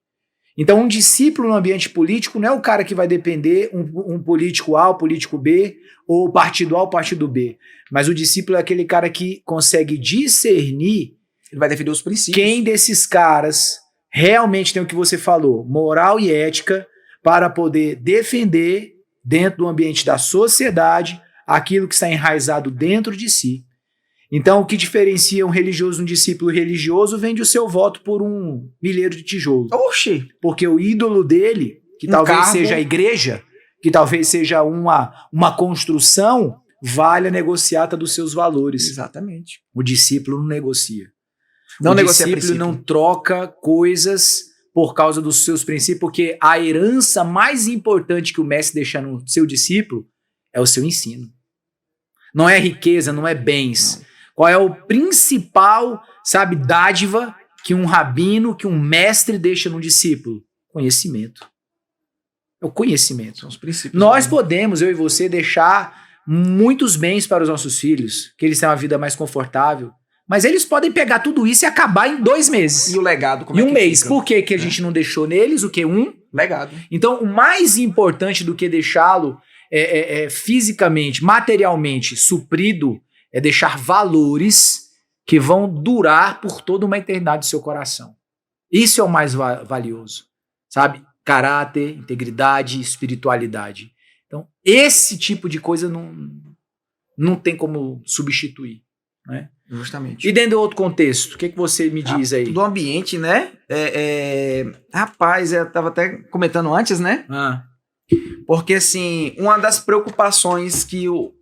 Então, um discípulo no ambiente político não é o cara que vai depender um político A, o político B, ou partido A, o partido B. Mas o discípulo é aquele cara que consegue discernir. Ele vai defender os princípios. Quem desses caras realmente tem o que você falou, moral e ética, para poder defender, dentro do ambiente da sociedade, aquilo que está enraizado dentro de si. Então, o que diferencia um religioso de um discípulo religioso vende o seu voto por um milheiro de tijolo. Oxi! Porque o ídolo dele, que talvez seja a igreja, que talvez seja uma construção, vale a negociata dos seus valores. Exatamente. O discípulo não negocia. Não o negocia discípulo princípio. não troca coisas por causa dos seus princípios, porque a herança mais importante que o mestre deixa no seu discípulo é o seu ensino. Não é riqueza, não é bens. Não. Qual é o principal, dádiva que um rabino, que um mestre deixa no discípulo? Conhecimento. É o conhecimento. São os princípios. Nós podemos, eu e você, deixar muitos bens para os nossos filhos, que eles tenham uma vida mais confortável, mas eles podem pegar tudo isso e acabar em 2 meses. E o legado, como e é um que mês. fica? Por que a gente não deixou neles o quê? Legado. Então, o mais importante do que deixá-lo fisicamente, materialmente suprido, é deixar valores que vão durar por toda uma eternidade do seu coração. Isso é o mais valioso, sabe? Caráter, integridade, espiritualidade. Então, esse tipo de coisa não tem como substituir, né? Justamente. E dentro do outro contexto, o que você me diz aí? Do ambiente, né? Rapaz, eu estava até comentando antes, né? Porque, assim, uma das preocupações que o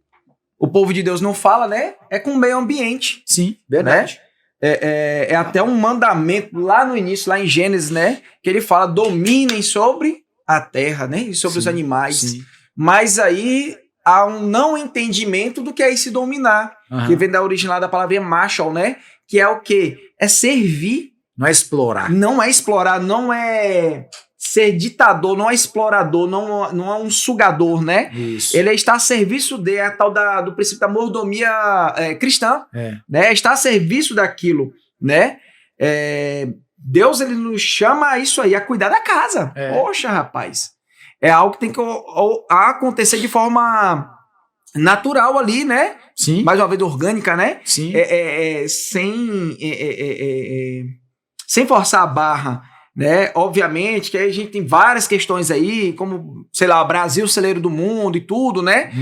povo de Deus não fala, né? É com o meio ambiente. Sim, verdade. Né? É até um mandamento lá no início, lá em Gênesis, né? Que ele fala, dominem sobre a terra, né? E sobre os animais. Sim. Mas aí há um não entendimento do que é esse dominar. Que vem da origem lá da palavra marshal, né? Que é o quê? É servir. Não é explorar. Não é explorar, não é ser ditador, não é explorador, não é um sugador, né? Isso. Ele está a serviço a tal do princípio da mordomia cristã, né? Está a serviço daquilo, né? Deus, ele nos chama a isso aí, a cuidar da casa. Poxa, rapaz. É algo que tem que acontecer de forma natural ali, né? Sim. Mais uma vez orgânica, né? Sim. Sem forçar a barra, né? Obviamente que aí a gente tem várias questões aí, como, sei lá, Brasil, celeiro do mundo e tudo, né?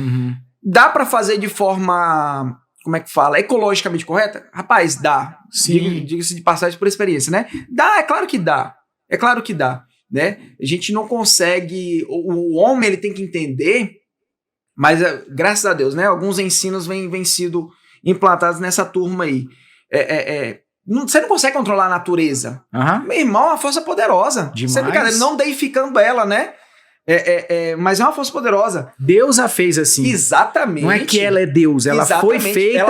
Dá para fazer de forma, como é que fala, ecologicamente correta? Rapaz, dá. Sim. Diga-se de passagem por experiência, né? Dá, é claro que dá. É claro que dá, né? A gente não consegue, o homem, ele tem que entender, mas graças a Deus, né? Alguns ensinos vêm sido implantados nessa turma aí. Você não consegue controlar a natureza. Meu irmão, é uma força poderosa. Demais. Você é brincadeira, não deificando ela, né? Mas é uma força poderosa. Deus a fez assim. Exatamente. Não é que ela é Deus, ela foi feita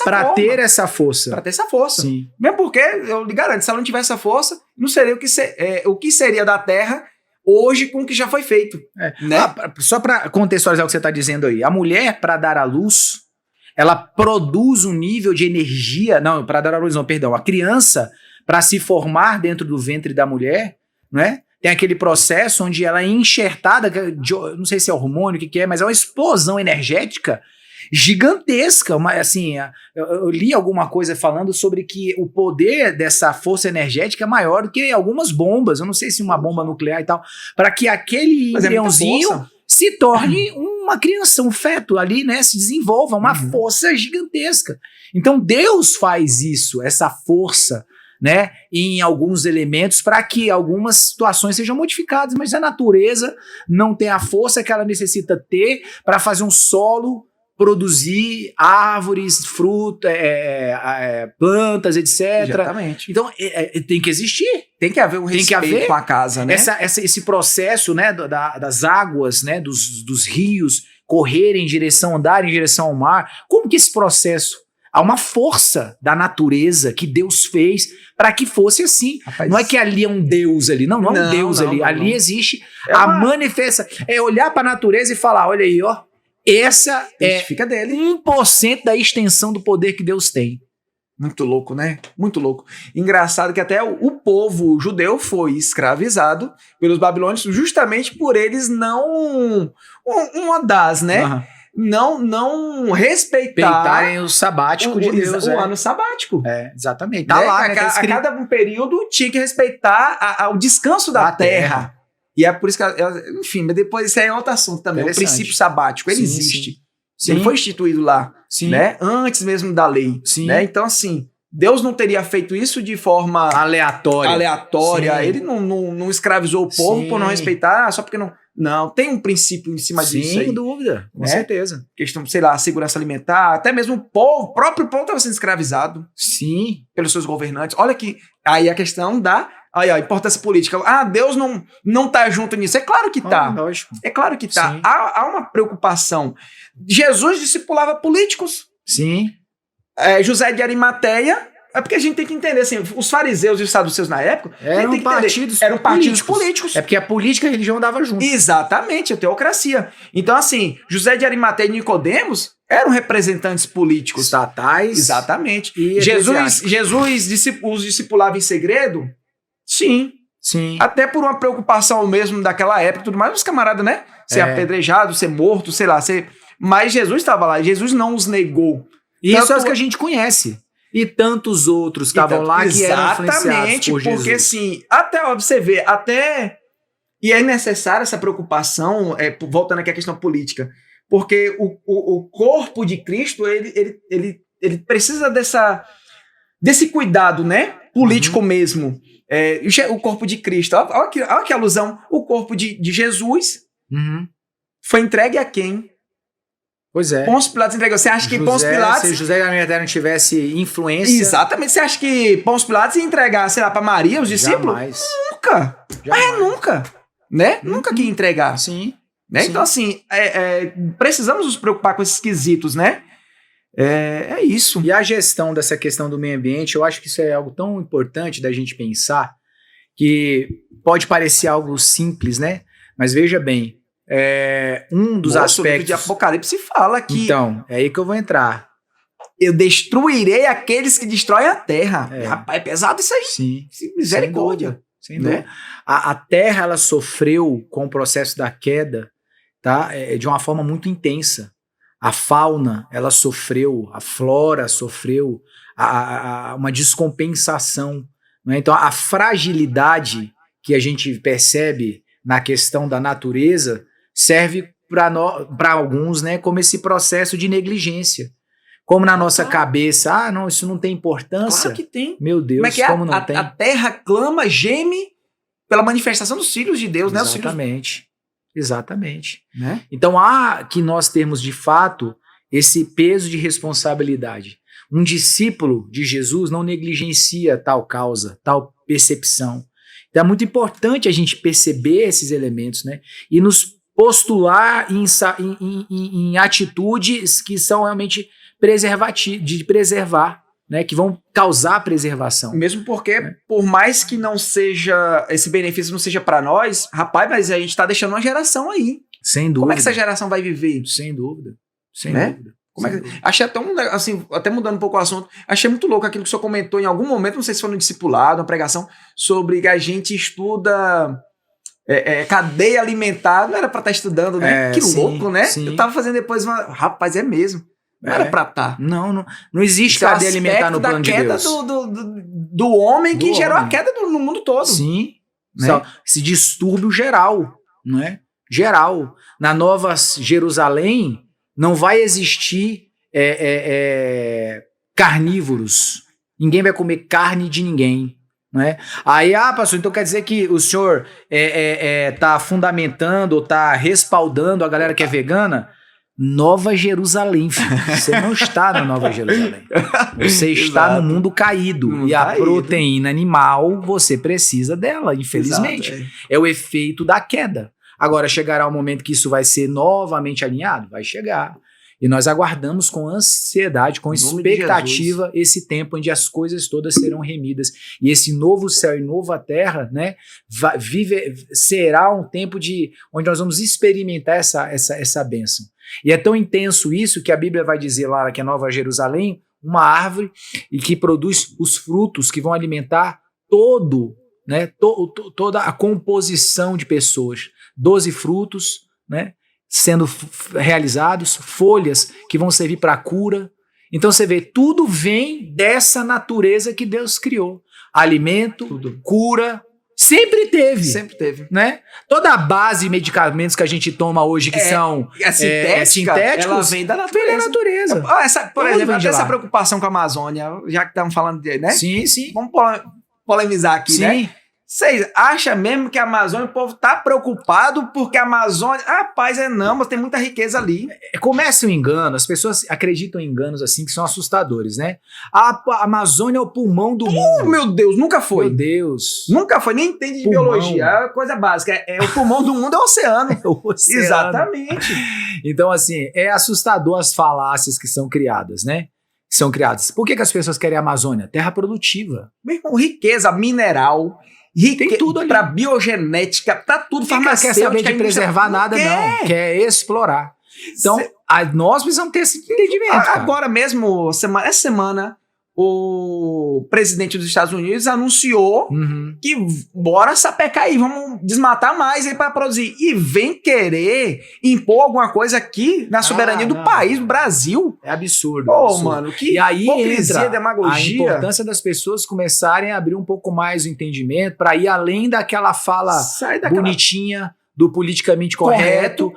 para ter essa força. Para ter essa força. Sim. Mesmo porque, eu lhe garanto, se ela não tivesse essa força, não seria o que seria da Terra hoje com o que já foi feito. Né? Só para contextualizar o que você está dizendo aí. A mulher, para dar à luz, ela produz um nível de energia. Não, para dar à luz, não, perdão. A criança, para se formar dentro do ventre da mulher, né? Tem aquele processo onde ela é enxertada, não sei se é hormônio, o que é, mas é uma explosão energética gigantesca. Eu li alguma coisa falando sobre que o poder dessa força energética é maior do que algumas bombas. Eu não sei se uma bomba nuclear e tal, para que aquele embriãozinho se torne uma criança, um feto ali, né? Se desenvolva, uma força gigantesca. Então Deus faz isso, essa força né, em alguns elementos para que algumas situações sejam modificadas, mas a natureza não tem a força que ela necessita ter para fazer um solo produzir árvores, frutas, plantas, etc. Exatamente. Então, tem que existir. Tem que haver um respeito com a casa, né? Esse processo, né, das águas, né, dos rios correrem em direção, andarem em direção ao mar. Como que esse processo? Há uma força da natureza que Deus fez para que fosse assim. Rapaz, não é que ali é um Deus ali. Não é um Deus ali. Ali existe a manifestação. É olhar para a natureza e falar, olha aí, ó. Essa fica dele. 1% da extensão do poder que Deus tem. Muito louco, né? Muito louco. Engraçado que até o povo judeu foi escravizado pelos babilônios justamente por eles não... Uma das, né? Uhum. Não respeitarem o sabático de Deus. O ano sabático. Exatamente. Tá lá, né? A cada período tinha que respeitar o descanso da terra. E é por isso que, enfim, mas depois isso aí é outro assunto também. O princípio sabático, ele existe. Sim. Ele foi instituído lá, né? Antes mesmo da lei. Né? Então, assim, Deus não teria feito isso de forma aleatória. Ele não escravizou o povo por não respeitar, só porque não... Não, tem um princípio em cima disso aí. Sem dúvida, com certeza. Questão, sei lá, segurança alimentar, até mesmo o próprio povo estava sendo escravizado. Sim. Pelos seus governantes. Olha que aí a questão da... Aí, a importância política. Deus não tá junto nisso. É claro que tá. Lógico. É claro que tá. Há uma preocupação. Jesus discipulava políticos. Sim. José de Arimateia... É porque a gente tem que entender, assim, os fariseus e os saduceus na época... Eram partidos políticos. É porque a política e a religião andavam junto. Exatamente, a teocracia. Então, assim, José de Arimateia e Nicodemos eram representantes políticos. Estatais. Exatamente. E Jesus os discipulava em segredo? Sim. Até por uma preocupação mesmo daquela época e tudo mais, os camaradas, né? Ser apedrejado, ser morto, sei lá. Mas Jesus estava lá, Jesus não os negou. Isso é o que a gente conhece. E tantos outros estavam lá que eram influenciados por Jesus. Porque assim, até você vê, e é necessária essa preocupação, voltando aqui à questão política, porque o corpo de Cristo, ele precisa desse cuidado, né? Político mesmo. O corpo de Cristo, olha que alusão, o corpo de Jesus foi entregue a quem? Pois é. Pôncio Pilatos entregou. Você acha que Pôncio Pilatos... Se José de Arimateia não tivesse influência... Exatamente. Você acha que Pôncio Pilatos ia entregar, sei lá, pra Maria, os discípulos? Jamais. Nunca. Mas nunca. Né? Nunca que ia entregar. Sim. Né? Sim. Então, assim, precisamos nos preocupar com esses quesitos, né? É isso. E a gestão dessa questão do meio ambiente, eu acho que isso é algo tão importante da gente pensar, que pode parecer algo simples, né? Mas veja bem, um dos aspectos... O livro de Apocalipse fala que... Então, é aí que eu vou entrar. Eu destruirei aqueles que destroem a terra. Rapaz, é pesado isso aí. Sim. Misericórdia. Sem dúvida. Né? A terra, ela sofreu com o processo da queda, tá? De uma forma muito intensa. A fauna, ela sofreu, a flora sofreu, uma descompensação. Né? Então, a fragilidade que a gente percebe na questão da natureza serve para alguns, né, como esse processo de negligência. Como na nossa cabeça, não, isso não tem importância. Claro que tem. Meu Deus, como não tem? A terra clama, geme pela manifestação dos filhos de Deus, Exatamente. né? Exatamente. Né? Então há que nós termos, de fato, esse peso de responsabilidade. Um discípulo de Jesus não negligencia tal causa, tal percepção. Então é muito importante a gente perceber esses elementos, né? E nos postular em atitudes que são realmente de preservar, né? Que vão causar preservação. Mesmo porque, por mais que não seja, esse benefício não seja para nós, rapaz, mas a gente está deixando uma geração aí. Sem dúvida. Como é que essa geração vai viver? Sem dúvida. Sem né? dúvida. Achei até assim, até mudando um pouco o assunto, achei muito louco aquilo que o senhor comentou em algum momento, não sei se foi no discipulado, uma pregação, sobre que a gente estuda cadeia alimentar, não era pra estar estudando, né? Que louco, né? Sim. Eu tava fazendo depois rapaz, é mesmo. Não era pra estar. Não existe cadeia alimentar no plano de Deus. Do homem que gerou a queda no mundo todo. Sim. Né? Esse distúrbio geral, não é? Geral. Na Nova Jerusalém, não vai existir carnívoros, Ninguém vai comer carne de ninguém. Né? Aí, pastor, então quer dizer que o senhor tá fundamentando ou tá respaldando a galera que é vegana? Nova Jerusalém, filho. Você não está na Nova Jerusalém. Você está no mundo caído. E a proteína animal, você precisa dela, infelizmente. Exato, é o efeito da queda. Agora, chegará o momento que isso vai ser novamente alinhado? Vai chegar. E nós aguardamos com ansiedade, com expectativa, esse tempo onde as coisas todas serão remidas. E esse novo céu e nova terra, né, será um tempo onde nós vamos experimentar essa bênção. E é tão intenso isso que a Bíblia vai dizer lá que a Nova Jerusalém, uma árvore e que produz os frutos que vão alimentar toda a composição de pessoas. 12 frutos, né? Sendo realizados, folhas que vão servir para cura. Então você vê, tudo vem dessa natureza que Deus criou. Alimento, cura, sempre teve. Sempre teve. Né? Toda a base de medicamentos que a gente toma hoje, que são sintéticos, ela vem da natureza. Por exemplo, até essa preocupação com a Amazônia, já que estamos falando de, né? Sim, sim. Vamos polemizar aqui, né? Vocês acham mesmo que a Amazônia, o povo tá preocupado porque a Amazônia... Rapaz, não, mas tem muita riqueza ali. Começa o engano, as pessoas acreditam em enganos assim que são assustadores, né? A Amazônia é o pulmão do mundo. Meu Deus, nunca foi. Meu Deus. Nunca foi, nem entende de biologia, é coisa básica. O pulmão do mundo é o oceano. É o oceano. Exatamente. Então, assim, é assustador as falácias que são criadas, né? Por que as pessoas querem a Amazônia? Terra produtiva. Meu irmão, riqueza mineral... Tem tudo ali. Pra biogenética, tá tudo farmacêutica. Não quer saber de preservar nada, não. Quer explorar. Então, nós precisamos ter esse entendimento. Agora mesmo, essa semana, o presidente dos Estados Unidos anunciou que bora sapecar aí, vamos desmatar mais aí para produzir. E vem querer impor alguma coisa aqui na soberania do país, do Brasil. É absurdo. Mano, que hipocrisia, entra demagogia. A importância das pessoas começarem a abrir um pouco mais o entendimento para ir além daquela fala bonitinha do politicamente correto.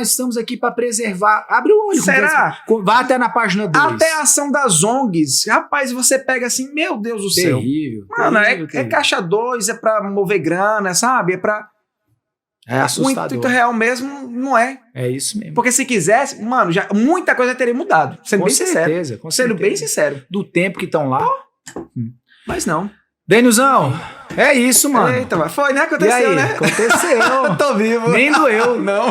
Estamos aqui para preservar. Abre o olho. Será? Vai até na página 2. Até a ação das ONGs. Rapaz, você pega assim, meu Deus do céu. Mano, é caixa 2, é para mover grana, sabe? É para... É assustador. O intuito real mesmo não é. É isso mesmo. Porque se quisesse, mano, já muita coisa teria mudado. Sendo bem sincero. Sendo bem sincero. Do tempo que estão lá. Mas não. Denilzão, é isso, mano. Eita, mas foi, né? Aconteceu, e aí? Né? Aconteceu. Eu tô vivo. Nem doeu. Não.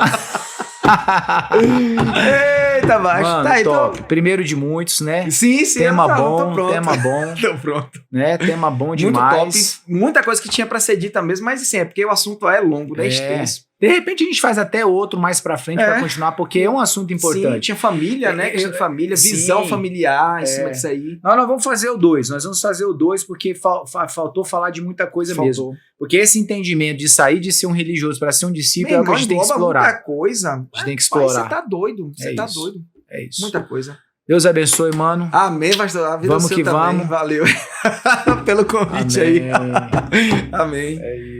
Eita, baixo. Mano, tá aí, top. Primeiro de muitos, né? Sim. Tema bom, tô pronto. Tema bom. Tô pronto. Né? Tema bom demais. Muito top. Muita coisa que tinha pra ser dita mesmo, mas assim, é porque o assunto é longo, né? Extenso. De repente a gente faz até outro mais pra frente pra continuar, porque é um assunto importante. Sim, tinha família, né? Questão de família, visão familiar em cima disso aí. Nós vamos fazer o 2. Nós vamos fazer o 2 porque faltou falar de muita coisa mesmo. Porque esse entendimento de sair de ser um religioso para ser um discípulo é o que a gente tem que explorar. Muita coisa. A gente tem que explorar. Você tá doido. Você tá doido. É isso. Muita coisa. Deus abençoe, mano. Amém, pastor. A vida vamos que também. Vamos. Valeu pelo convite. Amém. Aí. Amém. É isso.